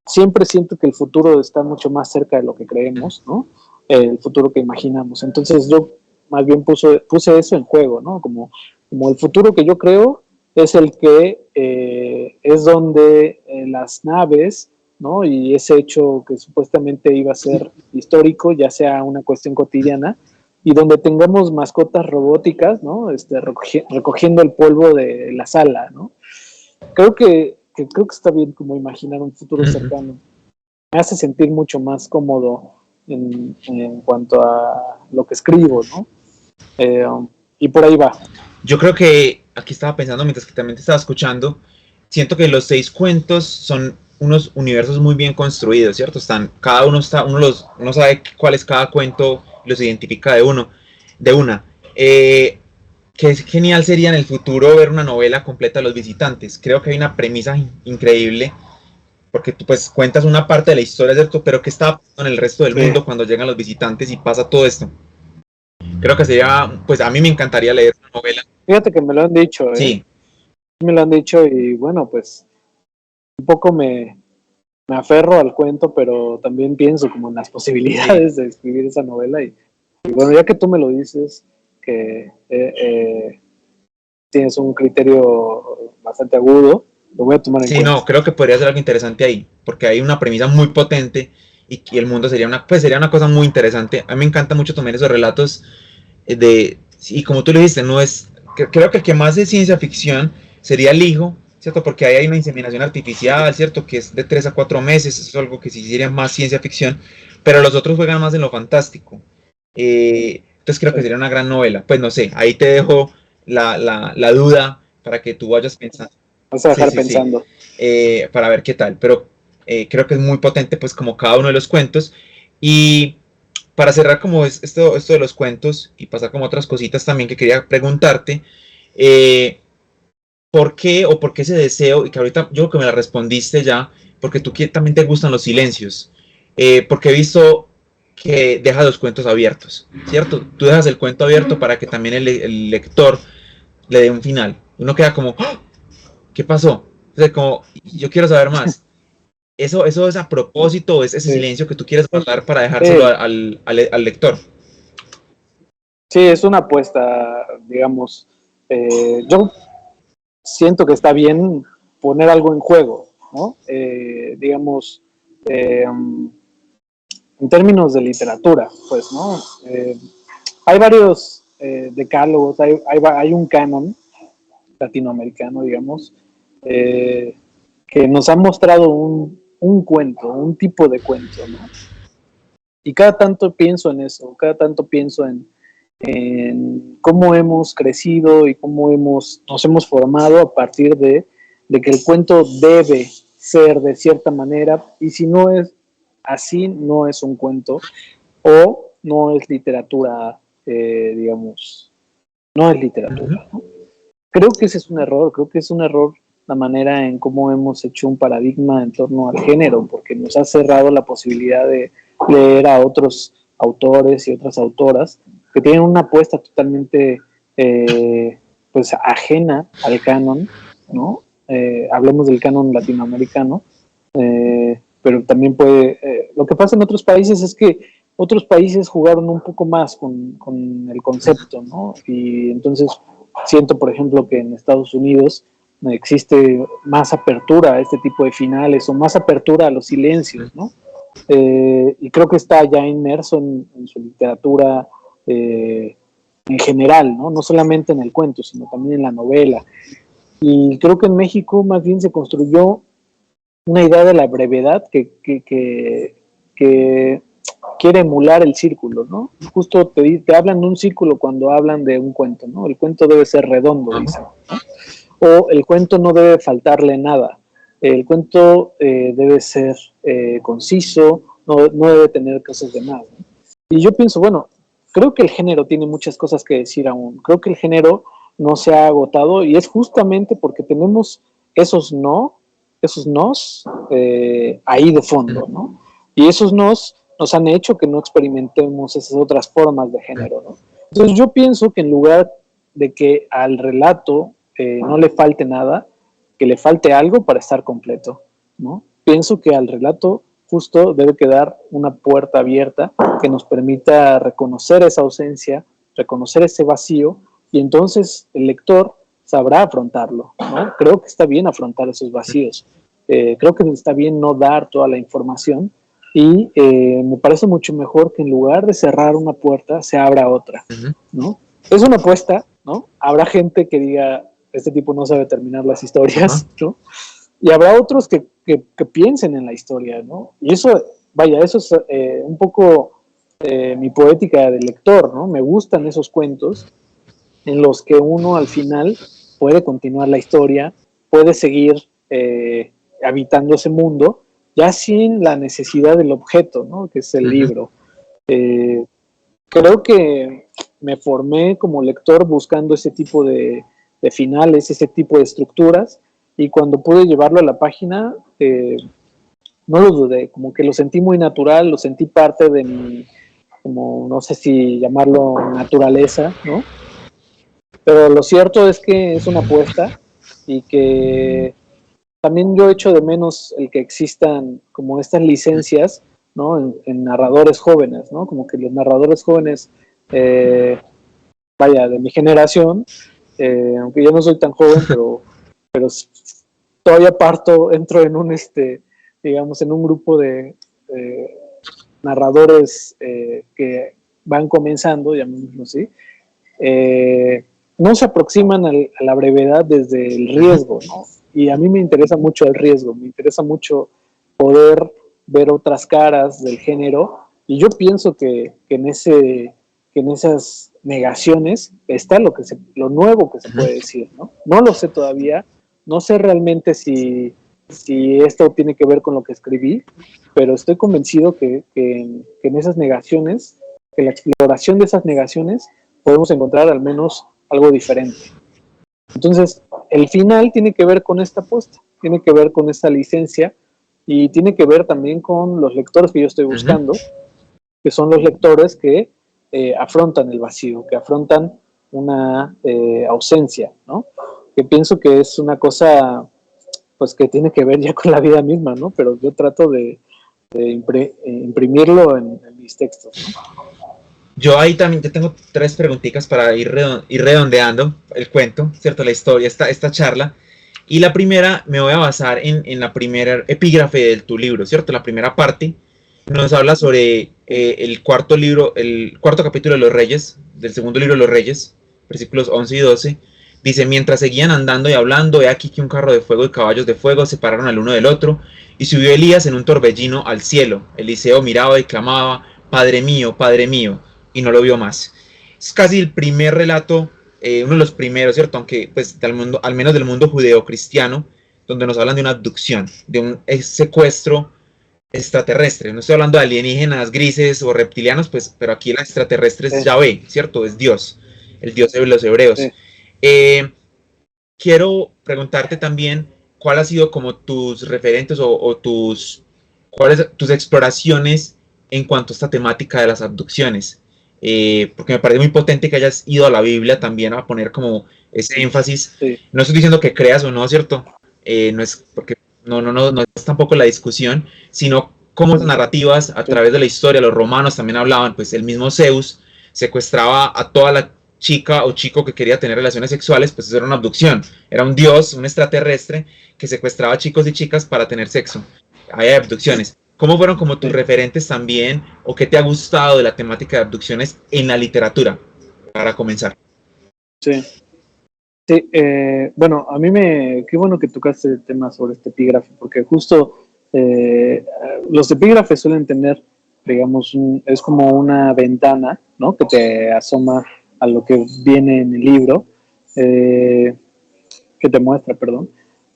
siempre siento que el futuro está mucho más cerca de lo que creemos, ¿no? El futuro que imaginamos. Entonces yo más bien puse eso en juego, ¿no? Como el futuro que yo creo es el que es donde las naves, ¿no? Y ese hecho que supuestamente iba a ser histórico, ya sea una cuestión cotidiana, y donde tengamos mascotas robóticas, ¿no? Recogiendo el polvo de la sala, ¿no? Creo que está bien como imaginar un futuro cercano. Me hace sentir mucho más cómodo en cuanto a lo que escribo, ¿no? Y por ahí va. Yo creo que aquí estaba pensando mientras que también te estaba escuchando, siento que los 6 cuentos son unos universos muy bien construidos, ¿cierto? Cada uno uno sabe cuál es cada cuento, los identifica de una. Que es genial sería en el futuro ver una novela completa de Los Visitantes. Creo que hay una premisa increíble, porque tú pues cuentas una parte de la historia, ¿cierto? Pero ¿qué está pasando en el resto del mundo cuando llegan los visitantes y pasa todo esto? Creo que sería, pues a mí me encantaría leer una novela. Fíjate que me lo han dicho, ¿eh? Sí. Me lo han dicho y bueno, pues un poco me aferro al cuento, pero también pienso como en las posibilidades de escribir esa novela y bueno, ya que tú me lo dices, que tienes un criterio bastante agudo, lo voy a tomar en cuenta. Sí, no, creo que podría ser algo interesante ahí, porque hay una premisa muy potente y el mundo sería una cosa muy interesante. A mí me encanta mucho tomar esos relatos y como tú lo dijiste, creo que el que más de ciencia ficción sería El Hijo, ¿cierto? Porque ahí hay una inseminación artificial, ¿cierto? Que es de 3 a 4 meses, eso es algo que sí sería más ciencia ficción, pero los otros juegan más en lo fantástico. Entonces creo que sería una gran novela. Pues no sé, ahí te dejo la duda para que tú vayas pensando. Vas a dejar pensando. Para ver qué tal, pero creo que es muy potente pues como cada uno de los cuentos. Y para cerrar como esto de los cuentos y pasar como otras cositas también que quería preguntarte, ¿por qué ese deseo? Y que ahorita yo creo que me la respondiste ya, porque tú también te gustan los silencios, porque he visto que dejas los cuentos abiertos, ¿cierto? Tú dejas el cuento abierto para que también el lector le dé un final. Uno queda como, ¡oh! ¿Qué pasó? O sea, como, yo quiero saber más. Eso es a propósito, es ese silencio que tú quieres guardar para dejárselo al lector. Sí, es una apuesta, digamos. Yo siento que está bien poner algo en juego, ¿no? Digamos, en términos de literatura, pues, ¿no? Hay varios decálogos, hay un canon latinoamericano, digamos, que nos ha mostrado un cuento, un tipo de cuento, ¿no? Y cada tanto pienso en eso, cada tanto pienso en cómo hemos crecido y cómo nos hemos formado a partir de que el cuento debe ser de cierta manera, y si no es así, no es un cuento, o no es literatura, digamos, no es literatura, ¿no? Creo que ese es un error, la manera en cómo hemos hecho un paradigma en torno al género, porque nos ha cerrado la posibilidad de leer a otros autores y otras autoras que tienen una apuesta totalmente pues ajena al canon, ¿no? Hablemos del canon latinoamericano, pero también lo que pasa en otros países es que otros países jugaron un poco más con el concepto, ¿no? Y entonces siento, por ejemplo, que en Estados Unidos existe más apertura a este tipo de finales o más apertura a los silencios, ¿no? Y creo que está ya inmerso en su literatura en general, ¿no? No solamente en el cuento, sino también en la novela. Y creo que en México más bien se construyó una idea de la brevedad que quiere emular el círculo, ¿no? Justo te hablan de un círculo cuando hablan de un cuento, ¿no? El cuento debe ser redondo, dicen, ¿no? O el cuento no debe faltarle nada. El cuento debe ser conciso, no debe tener cosas de más, ¿no? Y yo pienso, bueno, creo que el género tiene muchas cosas que decir aún. Creo que el género no se ha agotado y es justamente porque tenemos esos nos ahí de fondo, ¿no? Y esos nos han hecho que no experimentemos esas otras formas de género, ¿no? Entonces yo pienso que en lugar de que al relato no le falte nada, que le falte algo para estar completo, ¿no? Pienso que al relato justo debe quedar una puerta abierta que nos permita reconocer esa ausencia, reconocer ese vacío, y entonces el lector sabrá afrontarlo, ¿no? Creo que está bien afrontar esos vacíos, creo que está bien no dar toda la información, y me parece mucho mejor que en lugar de cerrar una puerta se abra otra, ¿no? Es una apuesta, ¿no? Habrá gente que diga, este tipo no sabe terminar las historias, ¿no? Y habrá otros que piensen en la historia, ¿no? Y eso, vaya, eso es un poco mi poética de lector, ¿no? Me gustan esos cuentos en los que uno al final puede continuar la historia, puede seguir habitando ese mundo, ya sin la necesidad del objeto, ¿no? Que es el libro. Creo que me formé como lector buscando ese tipo de finales, ese tipo de estructuras, y cuando pude llevarlo a la página, no lo dudé, como que lo sentí muy natural, lo sentí parte de mi, como no sé si llamarlo naturaleza, ¿no? Pero lo cierto es que es una apuesta y que también yo echo de menos el que existan como estas licencias, ¿no? En narradores jóvenes, ¿no? Como que los narradores jóvenes, vaya, de mi generación, aunque yo no soy tan joven, pero todavía entro en un, digamos, en un grupo de narradores que van comenzando, llamémoslo así, no se aproximan a la brevedad desde el riesgo, ¿no? Y a mí me interesa mucho el riesgo, me interesa mucho poder ver otras caras del género, y yo pienso que en esas negaciones está lo nuevo que se puede decir, ¿no? No lo sé todavía, no sé realmente si esto tiene que ver con lo que escribí, pero estoy convencido que en esas negaciones, que la exploración de esas negaciones, podemos encontrar al menos algo diferente. Entonces, el final tiene que ver con esta apuesta, tiene que ver con esta licencia, y tiene que ver también con los lectores que yo estoy buscando, que son los lectores que afrontan el vacío, que afrontan una ausencia, ¿no? Que pienso que es una cosa, pues, que tiene que ver ya con la vida misma, ¿no? Pero yo trato de imprimirlo en mis textos, ¿no? Yo ahí también te tengo tres preguntitas para ir redondeando el cuento, ¿cierto? La historia, esta charla. Y la primera, me voy a basar en la primera epígrafe de tu libro, ¿cierto? La primera parte nos habla sobre el cuarto capítulo de los Reyes, del segundo libro de los Reyes, versículos 11 y 12. Dice: mientras seguían andando y hablando, he aquí que un carro de fuego y caballos de fuego se separaron al uno del otro, y subió Elías en un torbellino al cielo. Eliseo miraba y clamaba: Padre mío, y no lo vio más. Es casi el primer relato, uno de los primeros, ¿cierto? Aunque pues al menos del mundo judeo-cristiano, donde nos hablan de una abducción, de un secuestro extraterrestre. No estoy hablando de alienígenas grises o reptilianos, pues, pero aquí la extraterrestre es Yahvé, ¿cierto? Es Dios, el Dios de los hebreos. Quiero preguntarte también cuál ha sido como tus referentes o tus exploraciones en cuanto a esta temática de las abducciones. porque me parece muy potente que hayas ido a la Biblia también a poner como ese énfasis. Sí, No estoy diciendo que creas o no, ¿cierto? No es porque no es tampoco la discusión, sino cómo las narrativas a sí, través de la historia, los romanos también hablaban, pues el mismo Zeus secuestraba a toda la chica o chico que quería tener relaciones sexuales, pues eso era una abducción, era un dios, un extraterrestre que secuestraba chicos y chicas para tener sexo. Hay abducciones. ¿Cómo fueron como tus sí, referentes también o qué te ha gustado de la temática de abducciones en la literatura? Para comenzar. sí. Sí, bueno, qué bueno que tocaste el tema sobre este epígrafe, porque justo los epígrafes suelen tener, digamos, es como una ventana, ¿no? Que te asoma a lo que viene en el libro, eh, que te muestra, perdón.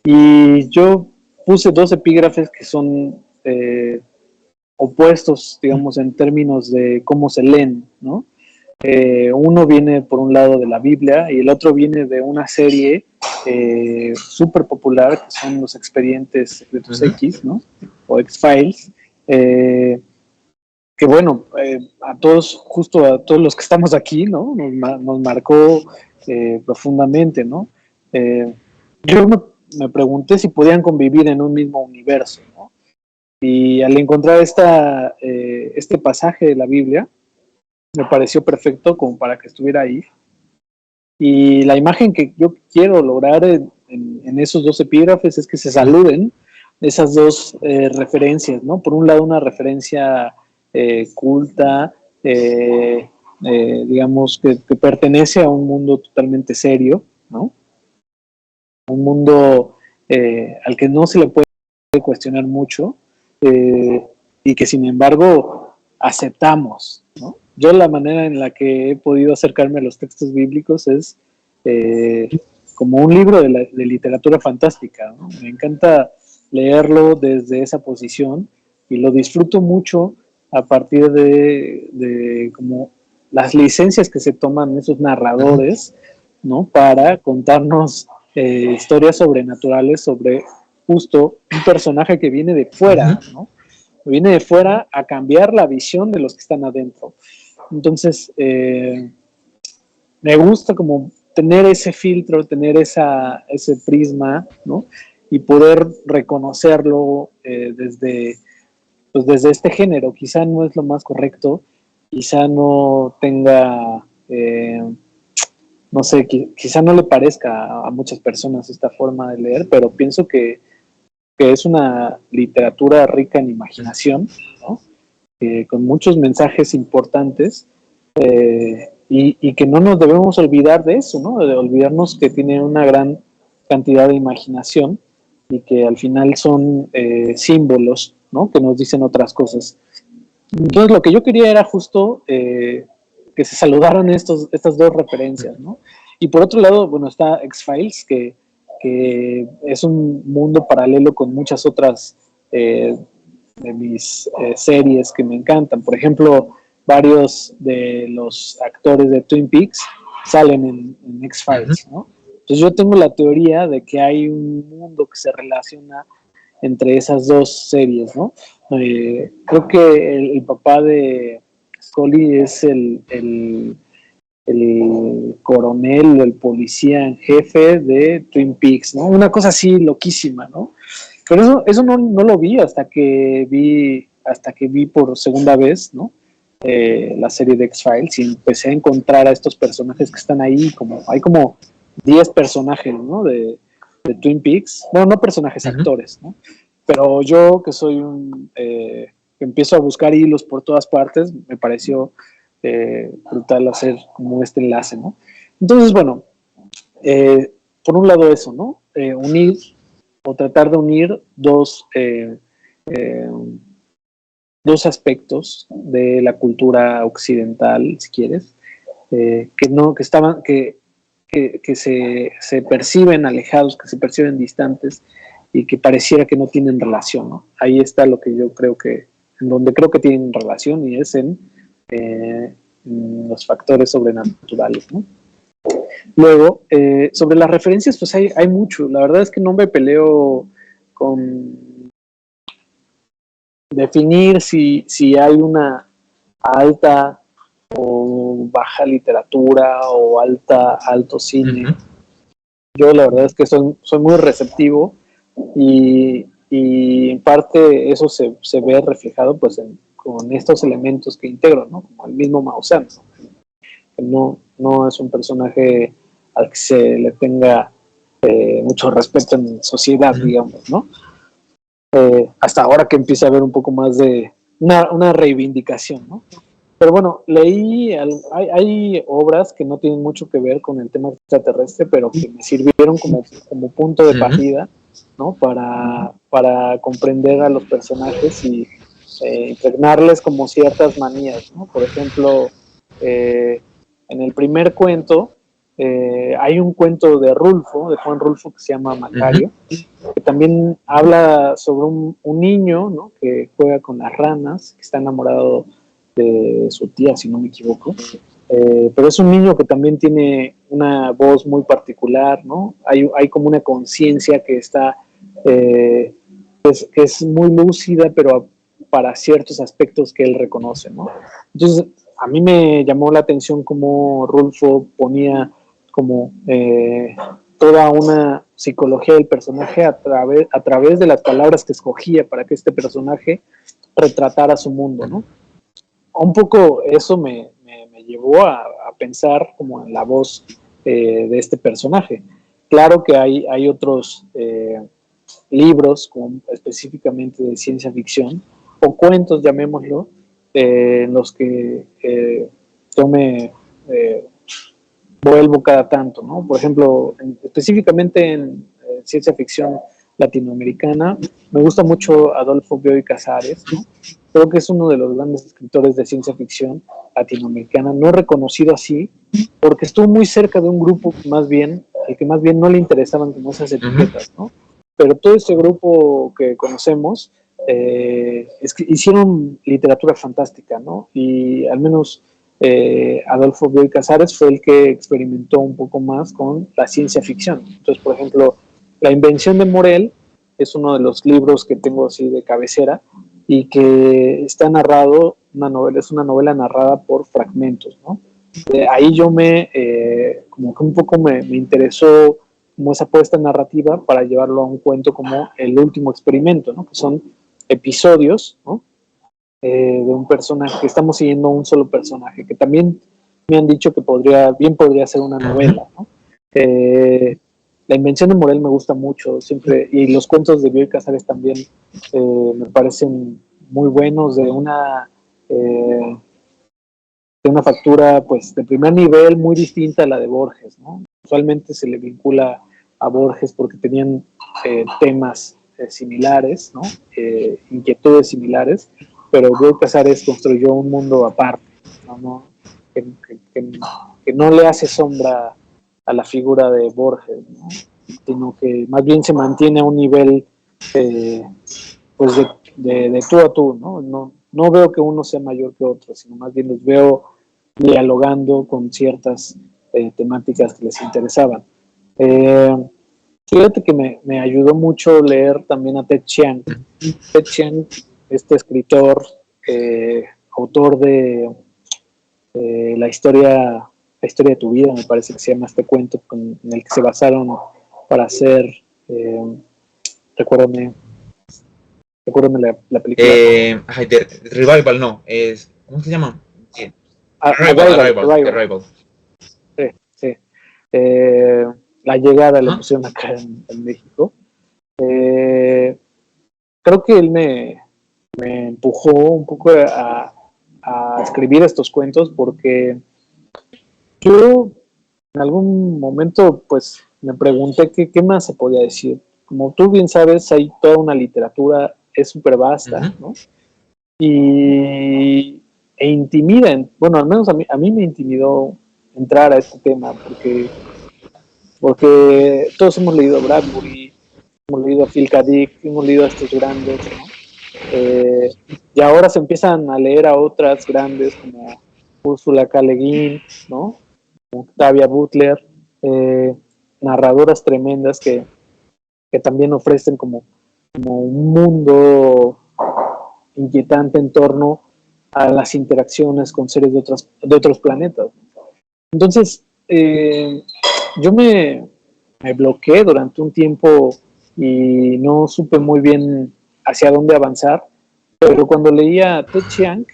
Y yo puse dos epígrafes que son opuestos, digamos, en términos de cómo se leen, ¿no? Uno viene por un lado de la Biblia y el otro viene de una serie súper popular que son los expedientes secretos X, ¿no? O X-Files, que bueno, a todos, justo a todos los que estamos aquí, ¿no? Nos marcó profundamente, ¿no? Eh, yo me pregunté si podían convivir en un mismo universo, ¿no? Y al encontrar este pasaje de la Biblia, me pareció perfecto como para que estuviera ahí. Y la imagen que yo quiero lograr en esos dos epígrafes es que se saluden esas dos referencias, ¿no? Por un lado, una referencia culta, digamos, que pertenece a un mundo totalmente serio, ¿no? Un mundo al que no se le puede cuestionar mucho eh, y que sin embargo aceptamos, ¿no? Yo la manera en la que he podido acercarme a los textos bíblicos es como un libro de literatura fantástica, ¿no? Me encanta leerlo desde esa posición y lo disfruto mucho a partir de como las licencias que se toman esos narradores, ¿no? Para contarnos historias sobrenaturales sobre justo un personaje que viene de fuera, ¿no? Viene de fuera a cambiar la visión de los que están adentro. Entonces, me gusta como tener ese filtro, tener ese prisma, ¿no? Y poder reconocerlo pues desde este género. Quizá no es lo más correcto, quizá no tenga, no sé, quizá no le parezca a muchas personas esta forma de leer, pero pienso que es una literatura rica en imaginación, ¿no? Con muchos mensajes importantes y que no nos debemos olvidar de eso, ¿no? De olvidarnos que tiene una gran cantidad de imaginación y que al final son símbolos, ¿no? Que nos dicen otras cosas. Entonces lo que yo quería era justo que se saludaran estas dos referencias, ¿no? Y por otro lado, bueno, está X-Files, que es un mundo paralelo con muchas otras de mis series que me encantan. Por ejemplo, varios de los actores de Twin Peaks salen en X-Files, ¿no? Entonces yo tengo la teoría de que hay un mundo que se relaciona entre esas dos series, ¿no? Creo que el papá de Scully es el coronel, el policía en jefe de Twin Peaks, ¿no? Una cosa así loquísima, ¿no? Pero eso no lo vi hasta que vi por segunda vez, ¿no? La serie de X-Files y empecé a encontrar a estos personajes que están ahí, hay como 10 personajes, ¿no? De Twin Peaks, bueno, no personajes, actores, ¿no? Pero yo que soy que empiezo a buscar hilos por todas partes, me pareció brutal hacer como este enlace, ¿no? Entonces, bueno, por un lado eso, ¿no? Unir o tratar de unir eh, dos aspectos de la cultura occidental, si quieres, que estaban, que se perciben alejados, que se perciben distantes y que pareciera que no tienen relación, ¿no? Ahí está lo que yo creo en donde creo que tienen relación y es en los factores sobrenaturales, ¿no? Luego, sobre las referencias, pues hay mucho. La verdad es que no me peleo con definir si hay una alta o baja literatura o alto cine. Ujú. Yo la verdad es que soy muy receptivo y en parte eso se ve reflejado pues con estos elementos que integro, ¿no? Como el mismo Maussan, ¿no? Que no es un personaje al que se le tenga mucho respeto en sociedad, Ujú. digamos, ¿no? Hasta ahora que empieza a haber un poco más de una reivindicación, ¿no? Pero bueno, hay obras que no tienen mucho que ver con el tema extraterrestre, pero que me sirvieron como punto de Ujú. partida, ¿no? Para comprender a los personajes y impregnarles como ciertas manías, ¿no? Por ejemplo, en el primer cuento, hay un cuento de Juan Rulfo, que se llama Ujú. Macario, que también habla sobre un niño, ¿no? Que juega con las ranas, que está enamorado de su tía, si no me equivoco. Pero es un niño que también tiene una voz muy particular, ¿no? Hay como una conciencia que está, que es muy lúcida, pero para ciertos aspectos que él reconoce, ¿no? Entonces, a mí me llamó la atención cómo Rulfo ponía como toda una psicología del personaje a través de las palabras que escogía para que este personaje retratara su mundo, ¿no? Un poco eso me llevó a pensar como en la voz de este personaje. Claro que hay otros libros, como específicamente de ciencia ficción, o cuentos, llamémoslo, en los que yo me vuelvo cada tanto, ¿no? Por ejemplo, específicamente en ciencia ficción latinoamericana, me gusta mucho Adolfo Bioy Casares, ¿no? Creo que es uno de los grandes escritores de ciencia ficción latinoamericana, no reconocido así, porque estuvo muy cerca de un grupo más bien, el que más bien no le interesaban como esas Ujú. etiquetas, ¿no? Pero todo ese grupo que conocemos es que hicieron literatura fantástica, ¿no? Y al menos Adolfo Bioy Casares fue el que experimentó un poco más con la ciencia ficción. Entonces, por ejemplo, La invención de Morel es uno de los libros que tengo así de cabecera y que está narrado, es una novela narrada por fragmentos, ¿no? Ahí yo como que un poco me interesó como esa apuesta narrativa para llevarlo a un cuento como El último experimento, ¿no? Que son episodios, ¿no? De un personaje, que estamos siguiendo un solo personaje, que también me han dicho que bien podría ser una Ujú. novela, ¿no? La invención de Morel me gusta mucho, siempre, y los cuentos de Bioy Casares también me parecen muy buenos, de una factura pues de primer nivel muy distinta a la de Borges, ¿no? Usualmente se le vincula a Borges porque tenían temas similares, ¿no? Inquietudes similares, pero Bioy Casares construyó un mundo aparte, ¿no? Que, que, que, que, no le hace sombra a la figura de Borges, ¿no? Sino que más bien se mantiene a un nivel eh, pues de tú a tú, ¿no? No veo que uno sea mayor que otro, sino más bien los veo dialogando con ciertas temáticas que les interesaban. Eh, Fíjate que me ayudó mucho leer también a Ted Chiang. Ted Chiang, este escritor, autor de la historia de tu vida, me parece que se llama este cuento en el que se basaron para hacer, eh, recuérdame, la película. Ay, Revival, no, ¿cómo se llama? Sí. Arrival, Arrival. Arrival. Sí, sí. Eh, la llegada le Ajá. pusieron acá en México. Eh, Creo que él me empujó un poco a escribir estos cuentos porque yo en algún momento pues me pregunté qué más se podía decir. Como tú bien sabes, hay toda una literatura, es súper vasta, Ujú. ¿no? E intimida, bueno, al menos a mí me intimidó entrar a este tema porque todos hemos leído a Bradbury, hemos leído a Phil K. Dick, hemos leído a estos grandes, ¿no? Eh, y ahora se empiezan a leer a otras grandes como Úrsula K. Le Guin, ¿no? Octavia Butler, eh, narradoras tremendas que también ofrecen como un mundo inquietante en torno a las interacciones con seres de otros planetas. Entonces, yo me bloqueé durante un tiempo y no supe muy bien hacia dónde avanzar, pero cuando leía Ted Chiang,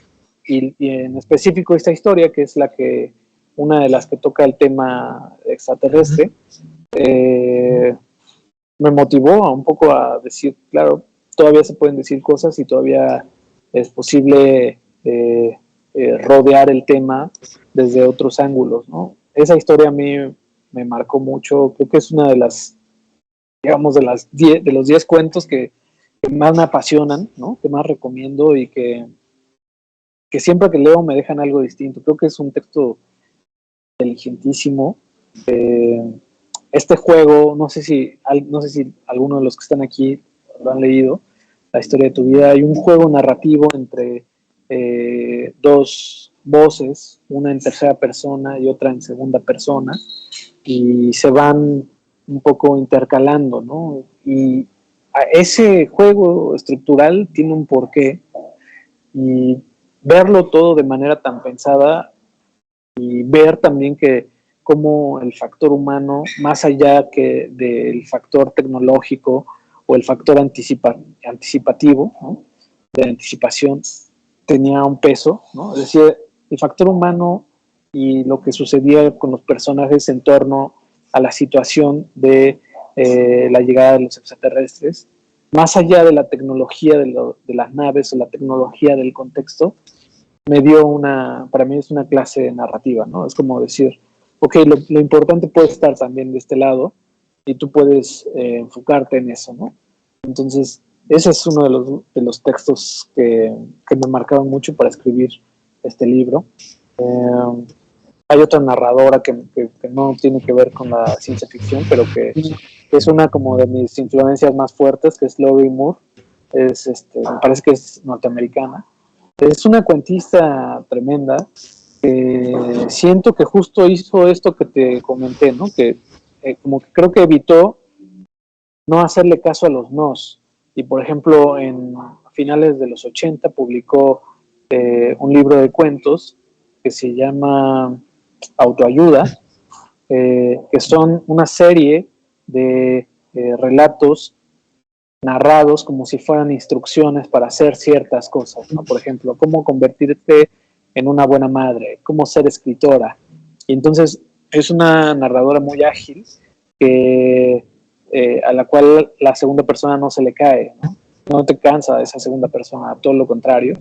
y en específico esta historia, que es una de las que toca el tema extraterrestre, me motivó un poco a decir, claro, todavía se pueden decir cosas y todavía es posible rodear el tema desde otros ángulos, ¿no? Esa historia a mí me marcó mucho, creo que es una de las, digamos, de los 10 cuentos que más me apasionan, ¿no? Que más recomiendo y que siempre que leo me dejan algo distinto. Creo que es un texto inteligentísimo. Este juego, no sé si alguno de los que están aquí lo han leído, La historia de tu vida. Hay un juego narrativo entre dos voces, una en tercera persona y otra en segunda persona, y se van un poco intercalando, ¿no? Y ese juego estructural tiene un porqué, y verlo todo de manera tan pensada y ver también que cómo el factor humano, más allá que del factor tecnológico o el factor anticipativo, ¿no? De anticipación, tenía un peso, ¿no? Es decir, el factor humano y lo que sucedía con los personajes en torno a la situación de la llegada de los extraterrestres, más allá de la tecnología de las naves o la tecnología del contexto, para mí es una clase narrativa, ¿no? Es como decir, ok, lo importante puede estar también de este lado y tú puedes enfocarte en eso, ¿no? Entonces, ese es uno de los textos que me marcaron mucho para escribir este libro. Hay otra narradora que no tiene que ver con la ciencia ficción, pero que es una como de mis influencias más fuertes, que es Lori Moore. Me parece que es norteamericana. Es una cuentista tremenda. Siento que justo hizo esto que te comenté, ¿no? Que como que creo que evitó no hacerle caso a los nos. Y por ejemplo, en finales de los 80 publicó un libro de cuentos que se llama Autoayuda, que son una serie de relatos narrados como si fueran instrucciones para hacer ciertas cosas, ¿no? Por ejemplo, cómo convertirte en una buena madre, cómo ser escritora. Y entonces es una narradora muy ágil que, a la cual la segunda persona no se le cae, ¿no? No te cansa esa segunda persona, todo lo contrario.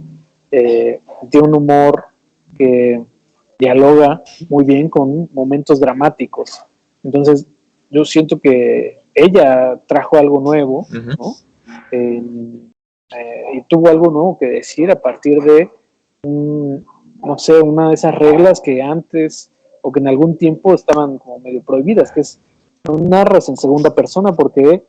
Tiene un humor que dialoga muy bien con momentos dramáticos. Entonces, yo siento que ella trajo algo nuevo, ¿no? Y tuvo algo nuevo que decir a partir de, no sé, una de esas reglas que antes o que en algún tiempo estaban como medio prohibidas, que es no narras en segunda persona porque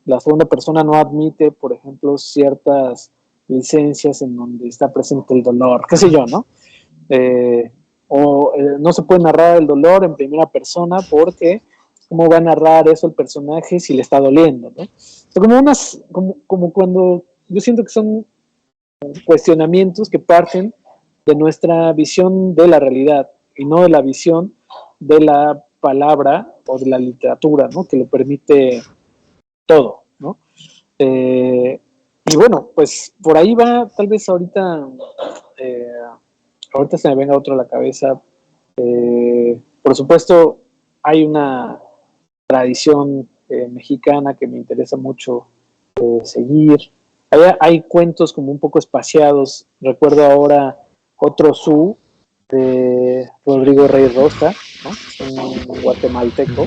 la segunda persona no admite, por ejemplo, ciertas licencias en donde está presente el dolor, qué sé yo, ¿no? No se puede narrar el dolor en primera persona porque cómo va a narrar eso el personaje si le está doliendo, ¿no? Como cuando yo siento que son cuestionamientos que parten de nuestra visión de la realidad y no de la visión de la palabra o de la literatura, ¿no? Que lo permite todo, ¿no? Y bueno, pues por ahí va, tal vez ahorita se me venga otro a la cabeza. Por supuesto, hay una tradición mexicana que me interesa mucho seguir. Hay cuentos como un poco espaciados. Recuerdo ahora Otro Su de Rodrigo Rey Rosa, ¿no? Un guatemalteco,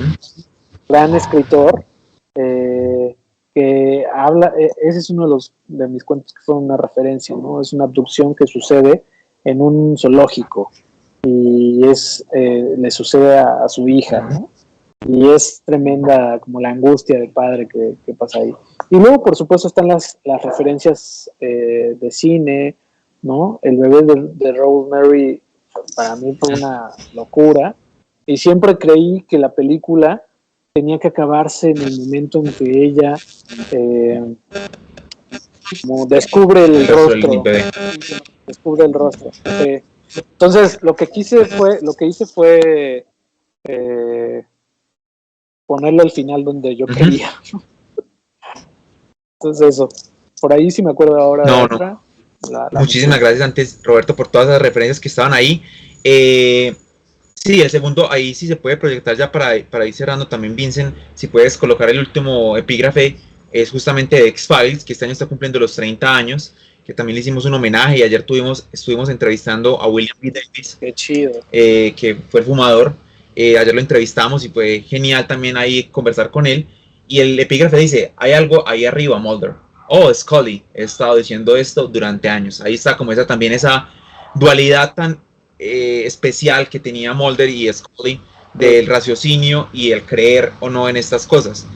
gran escritor, que habla, ese es uno de mis cuentos que fue una referencia, ¿no? Es una abducción que sucede en un zoológico y le sucede a su hija, ¿no? Y es tremenda como la angustia del padre que pasa ahí. Y luego, por supuesto, están las referencias de cine, ¿no? El bebé de Rosemary para mí fue una locura y siempre creí que la película tenía que acabarse en el momento en que ella como descubre el rostro. descubre el rostro. Entonces, lo que hice fue ponerle el final donde yo quería. Entonces eso, por ahí sí me acuerdo ahora de No, otra. Muchísimas gracias antes, Roberto, por todas las referencias que estaban ahí. Sí, el segundo, ahí sí se puede proyectar ya para ir cerrando también, Vincent, si puedes colocar el último epígrafe, es justamente de X-Files, que este año está cumpliendo los 30 años, que también le hicimos un homenaje y ayer estuvimos entrevistando a William B. Davis, Qué chido. Que fue el fumador. Ayer lo entrevistamos y fue genial también ahí conversar con él. Y el epígrafe dice, hay algo ahí arriba, Mulder. Oh, Scully, he estado diciendo esto durante años. Ahí está como también esa dualidad tan especial que tenía Mulder y Scully del raciocinio y el creer o no en estas cosas.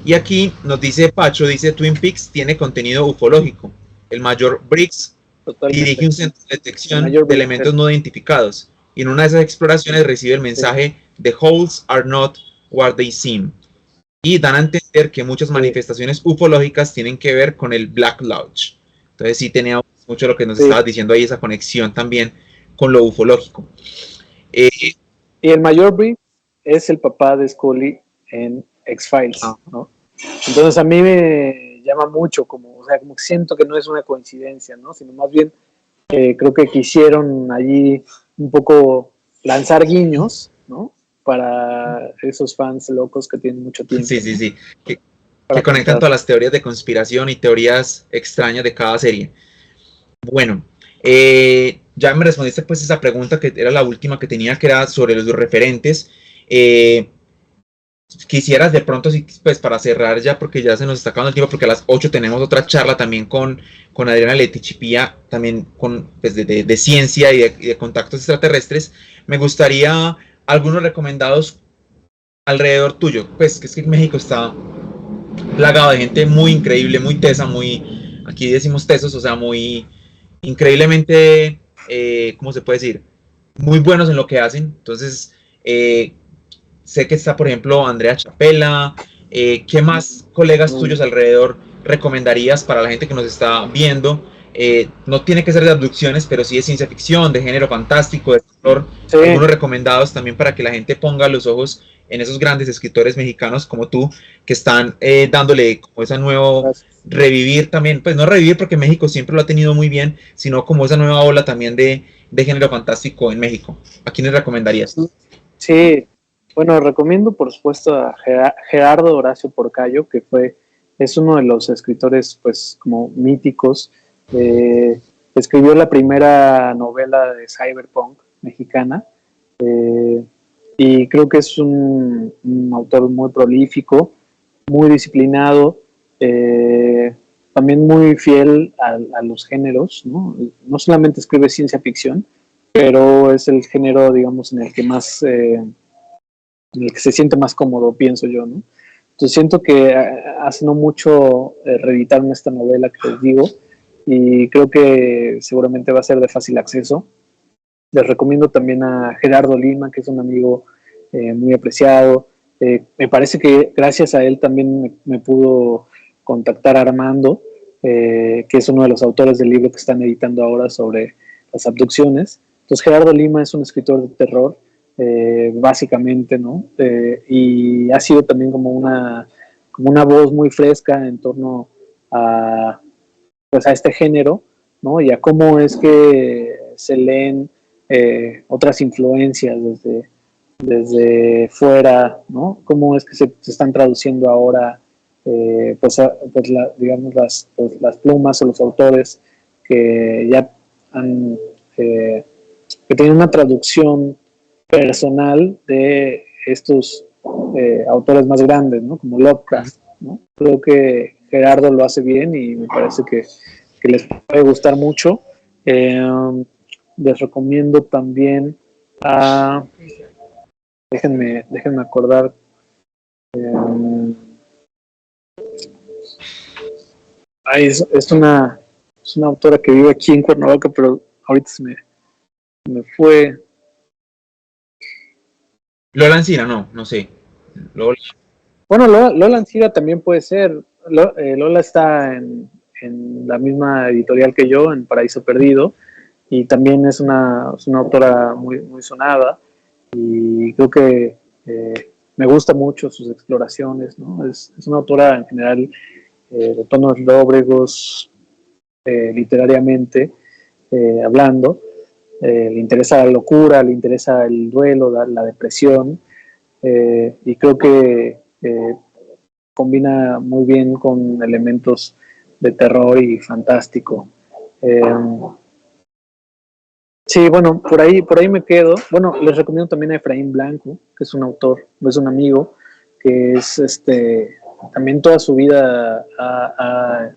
Y aquí nos dice Pacho, dice Twin Peaks tiene contenido ufológico. El mayor Briggs dirige un centro de detección de elementos no identificados y en una de esas exploraciones recibe el mensaje The holes are not what they seem, y dan a entender que muchas manifestaciones ufológicas tienen que ver con el Black Lodge. Entonces sí tenía mucho lo que nos estabas diciendo ahí, esa conexión también con lo ufológico. Y el mayor Briggs es el papá de Scully en X-Files, ¿no? Entonces a mí me llama mucho, como siento que no es una coincidencia, ¿no? Sino más bien creo que quisieron allí un poco lanzar guiños, ¿no? Para esos fans locos que tienen mucho tiempo. Sí. Que conectan todas las teorías de conspiración y teorías extrañas de cada serie. Bueno, ya me respondiste pues esa pregunta que era la última que tenía, que era sobre los referentes. Quisieras de pronto, pues para cerrar ya, porque ya se nos está acabando el tiempo, porque a las 8 tenemos otra charla también con Adriana Letichipía, también pues de ciencia y de contactos extraterrestres. Me gustaría algunos recomendados alrededor tuyo, pues que es que México está plagado de gente muy increíble, muy tesa, aquí decimos tesos, o sea, muy increíblemente, ¿cómo se puede decir? Muy buenos en lo que hacen. Entonces, sé que está, por ejemplo, Andrea Chapela. ¿Qué más colegas tuyos alrededor recomendarías para la gente que nos está viendo? No tiene que ser de abducciones, pero sí de ciencia ficción, de género fantástico, de terror. Sí. Algunos recomendados también para que la gente ponga los ojos en esos grandes escritores mexicanos como tú, que están dándole como esa nuevo revivir también, pues no revivir porque México siempre lo ha tenido muy bien, sino como esa nueva ola también de género fantástico en México. ¿A quiénes recomendarías? Sí, bueno, recomiendo por supuesto a Gerardo Horacio Porcayo, que es uno de los escritores pues como míticos. Escribió la primera novela de cyberpunk mexicana, y creo que es un autor muy prolífico, muy disciplinado, también muy fiel a los géneros, ¿no? No solamente escribe ciencia ficción, pero es el género, digamos, en el que más, en el que se siente más cómodo, pienso yo, ¿no? Entonces siento que hace no mucho reeditaron esta novela que les digo, y creo que seguramente va a ser de fácil acceso. Les recomiendo también a Gerardo Lima, que es un amigo muy apreciado. Me parece que gracias a él también me pudo contactar Armando, que es uno de los autores del libro que están editando ahora sobre las abducciones. Entonces Gerardo Lima es un escritor de terror, básicamente, ¿no? Y ha sido también como una voz muy fresca en torno pues a este género, ¿no? Y a cómo es que se leen otras influencias desde fuera, ¿no? Cómo es que se están traduciendo ahora, digamos, las plumas o los autores que ya han, que tienen una traducción personal de estos autores más grandes, ¿no? Como Lovecraft, ¿no? Creo que Gerardo lo hace bien y me parece que les puede gustar mucho. Les recomiendo también a... Déjenme acordar. Es una autora que vive aquí en Cuernavaca, pero ahorita se me fue. Lola Encina, no sé. Bueno, Lola Encina también puede ser. Lola está en la misma editorial que yo, en Paraíso Perdido. y también es una autora muy, muy sonada, y creo que me gusta mucho sus exploraciones, ¿no? Es una autora en general de tonos lóbregos, literariamente hablando. Le interesa la locura, le interesa el duelo, la depresión, y creo que combina muy bien con elementos de terror y fantástico. Sí, bueno, por ahí me quedo. Bueno, les recomiendo también a Efraín Blanco, que es un autor, es un amigo, que es también toda su vida ha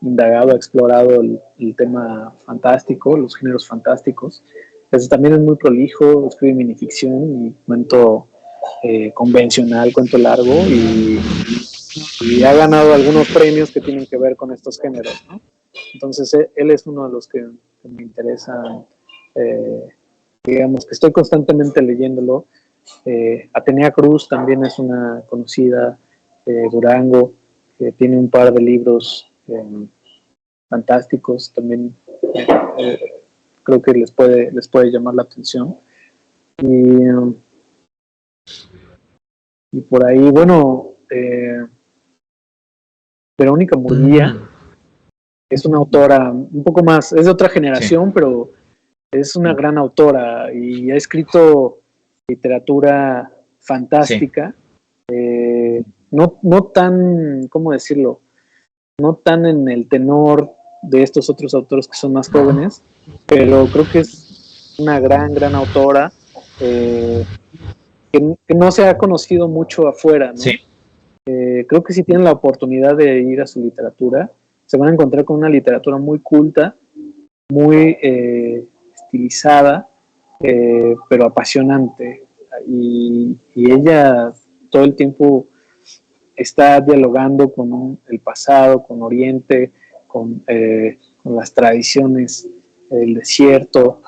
indagado, ha explorado el tema fantástico, los géneros fantásticos. Entonces, también es muy prolijo, escribe minificción y cuento convencional, cuento largo, y ha ganado algunos premios que tienen que ver con estos géneros, ¿no? Entonces, él es uno de los que me interesan. Digamos que estoy constantemente leyéndolo. Atenea Cruz también es una conocida, Durango, que tiene un par de libros fantásticos, también creo que les puede llamar la atención. Y por ahí, bueno, Verónica Murguía es una autora un poco más, es de otra generación, sí, pero es una gran autora y ha escrito literatura fantástica, sí. No tan, ¿cómo decirlo? No tan en el tenor de estos otros autores que son más jóvenes, pero creo que es una gran autora que no se ha conocido mucho afuera, ¿no? Sí. Creo que si tienen la oportunidad de ir a su literatura, se van a encontrar con una literatura muy culta, muy estilizada, pero apasionante, y ella todo el tiempo está dialogando con el pasado, con Oriente, con las tradiciones, el desierto.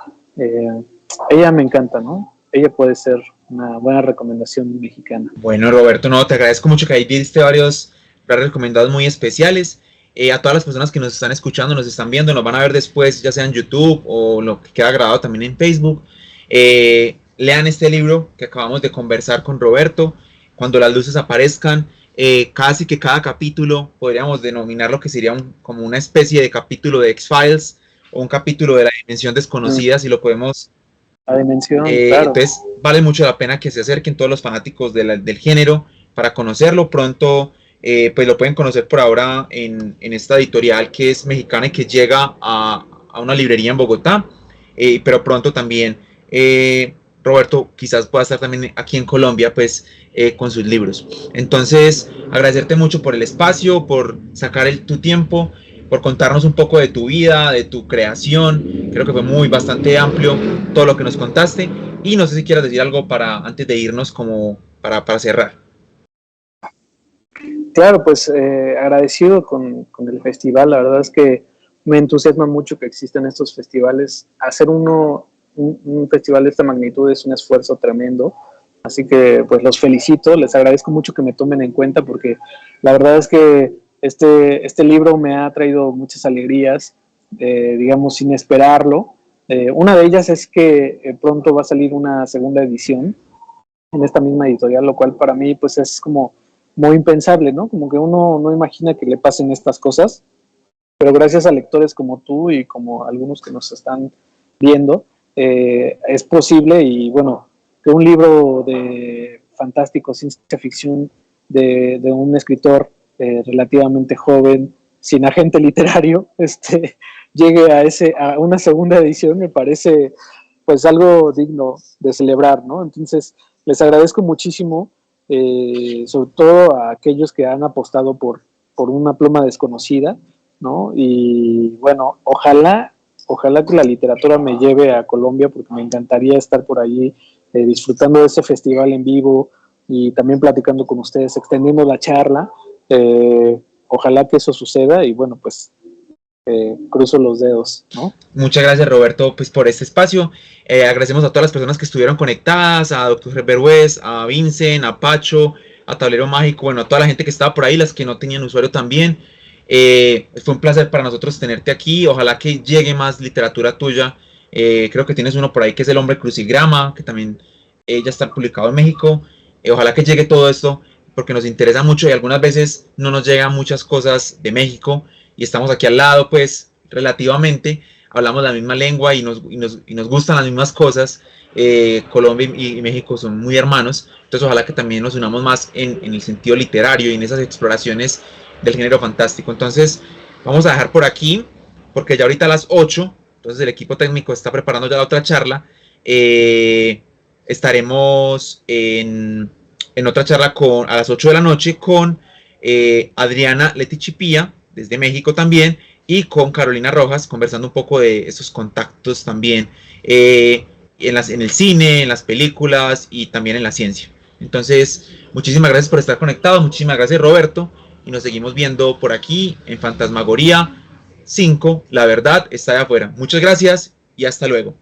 Ella me encanta, ¿no? Ella puede ser una buena recomendación mexicana. Bueno, Roberto, no, te agradezco mucho que ahí diste varios recomendados muy especiales. A todas las personas que nos están escuchando, nos están viendo, nos van a ver después, ya sea en YouTube o lo que queda grabado también en Facebook. Lean este libro que acabamos de conversar con Roberto, Cuando las luces aparezcan. Casi que cada capítulo podríamos denominar lo que sería como una especie de capítulo de X-Files o un capítulo de la dimensión desconocida, si lo podemos... La dimensión, claro. Entonces vale mucho la pena que se acerquen todos los fanáticos del género para conocerlo. Pronto pues lo pueden conocer por ahora en esta editorial que es mexicana y que llega a una librería en Bogotá, pero pronto también Roberto quizás pueda estar también aquí en Colombia pues con sus libros. Entonces agradecerte mucho por el espacio, por sacar tu tiempo, por contarnos un poco de tu vida, de tu creación. Creo que fue bastante amplio todo lo que nos contaste, y no sé si quieras decir algo antes de irnos como para cerrar. Claro, pues agradecido con el festival. La verdad es que me entusiasma mucho que existan estos festivales. Hacer un festival de esta magnitud es un esfuerzo tremendo, así que pues los felicito, les agradezco mucho que me tomen en cuenta, porque la verdad es que este libro me ha traído muchas alegrías, digamos, sin esperarlo. Una de ellas es que pronto va a salir una segunda edición en esta misma editorial, lo cual para mí pues es como muy impensable, ¿no? Como que uno no imagina que le pasen estas cosas, pero gracias a lectores como tú y como algunos que nos están viendo, es posible. Y bueno, que un libro de fantástico, ciencia ficción, de un escritor relativamente joven, sin agente literario, llegue a una segunda edición, me parece pues algo digno de celebrar, ¿no? Entonces, les agradezco muchísimo, sobre todo a aquellos que han apostado por una pluma desconocida, ¿no? Y bueno, ojalá que la literatura me lleve a Colombia, porque me encantaría estar por allí disfrutando de ese festival en vivo y también platicando con ustedes, extendiendo la charla. Ojalá que eso suceda, y bueno, pues cruzo los dedos, ¿no? Muchas gracias, Roberto, pues por este espacio. Agradecemos a todas las personas que estuvieron conectadas, a Dr. Herbert West, a Vincent, a Pacho, a Tablero Mágico, bueno, a toda la gente que estaba por ahí, las que no tenían usuario también. Fue un placer para nosotros tenerte aquí. Ojalá que llegue más literatura tuya Creo que tienes uno por ahí que es El Hombre Crucigrama, que también ya está publicado en México. Ojalá que llegue todo esto, porque nos interesa mucho y algunas veces no nos llegan muchas cosas de México y estamos aquí al lado, pues relativamente, hablamos la misma lengua y nos gustan las mismas cosas. Colombia y México son muy hermanos, entonces ojalá que también nos unamos más en el sentido literario y en esas exploraciones del género fantástico. Entonces vamos a dejar por aquí, porque ya ahorita a las 8, entonces el equipo técnico está preparando ya la otra charla. Estaremos en otra charla a las 8 de la noche con Adriana Letichipía, desde México también, y con Carolina Rojas, conversando un poco de esos contactos también en el cine, en las películas y también en la ciencia. Entonces, muchísimas gracias por estar conectado, muchísimas gracias Roberto, y nos seguimos viendo por aquí en Fantasmagoría 5, la verdad está de afuera. Muchas gracias y hasta luego.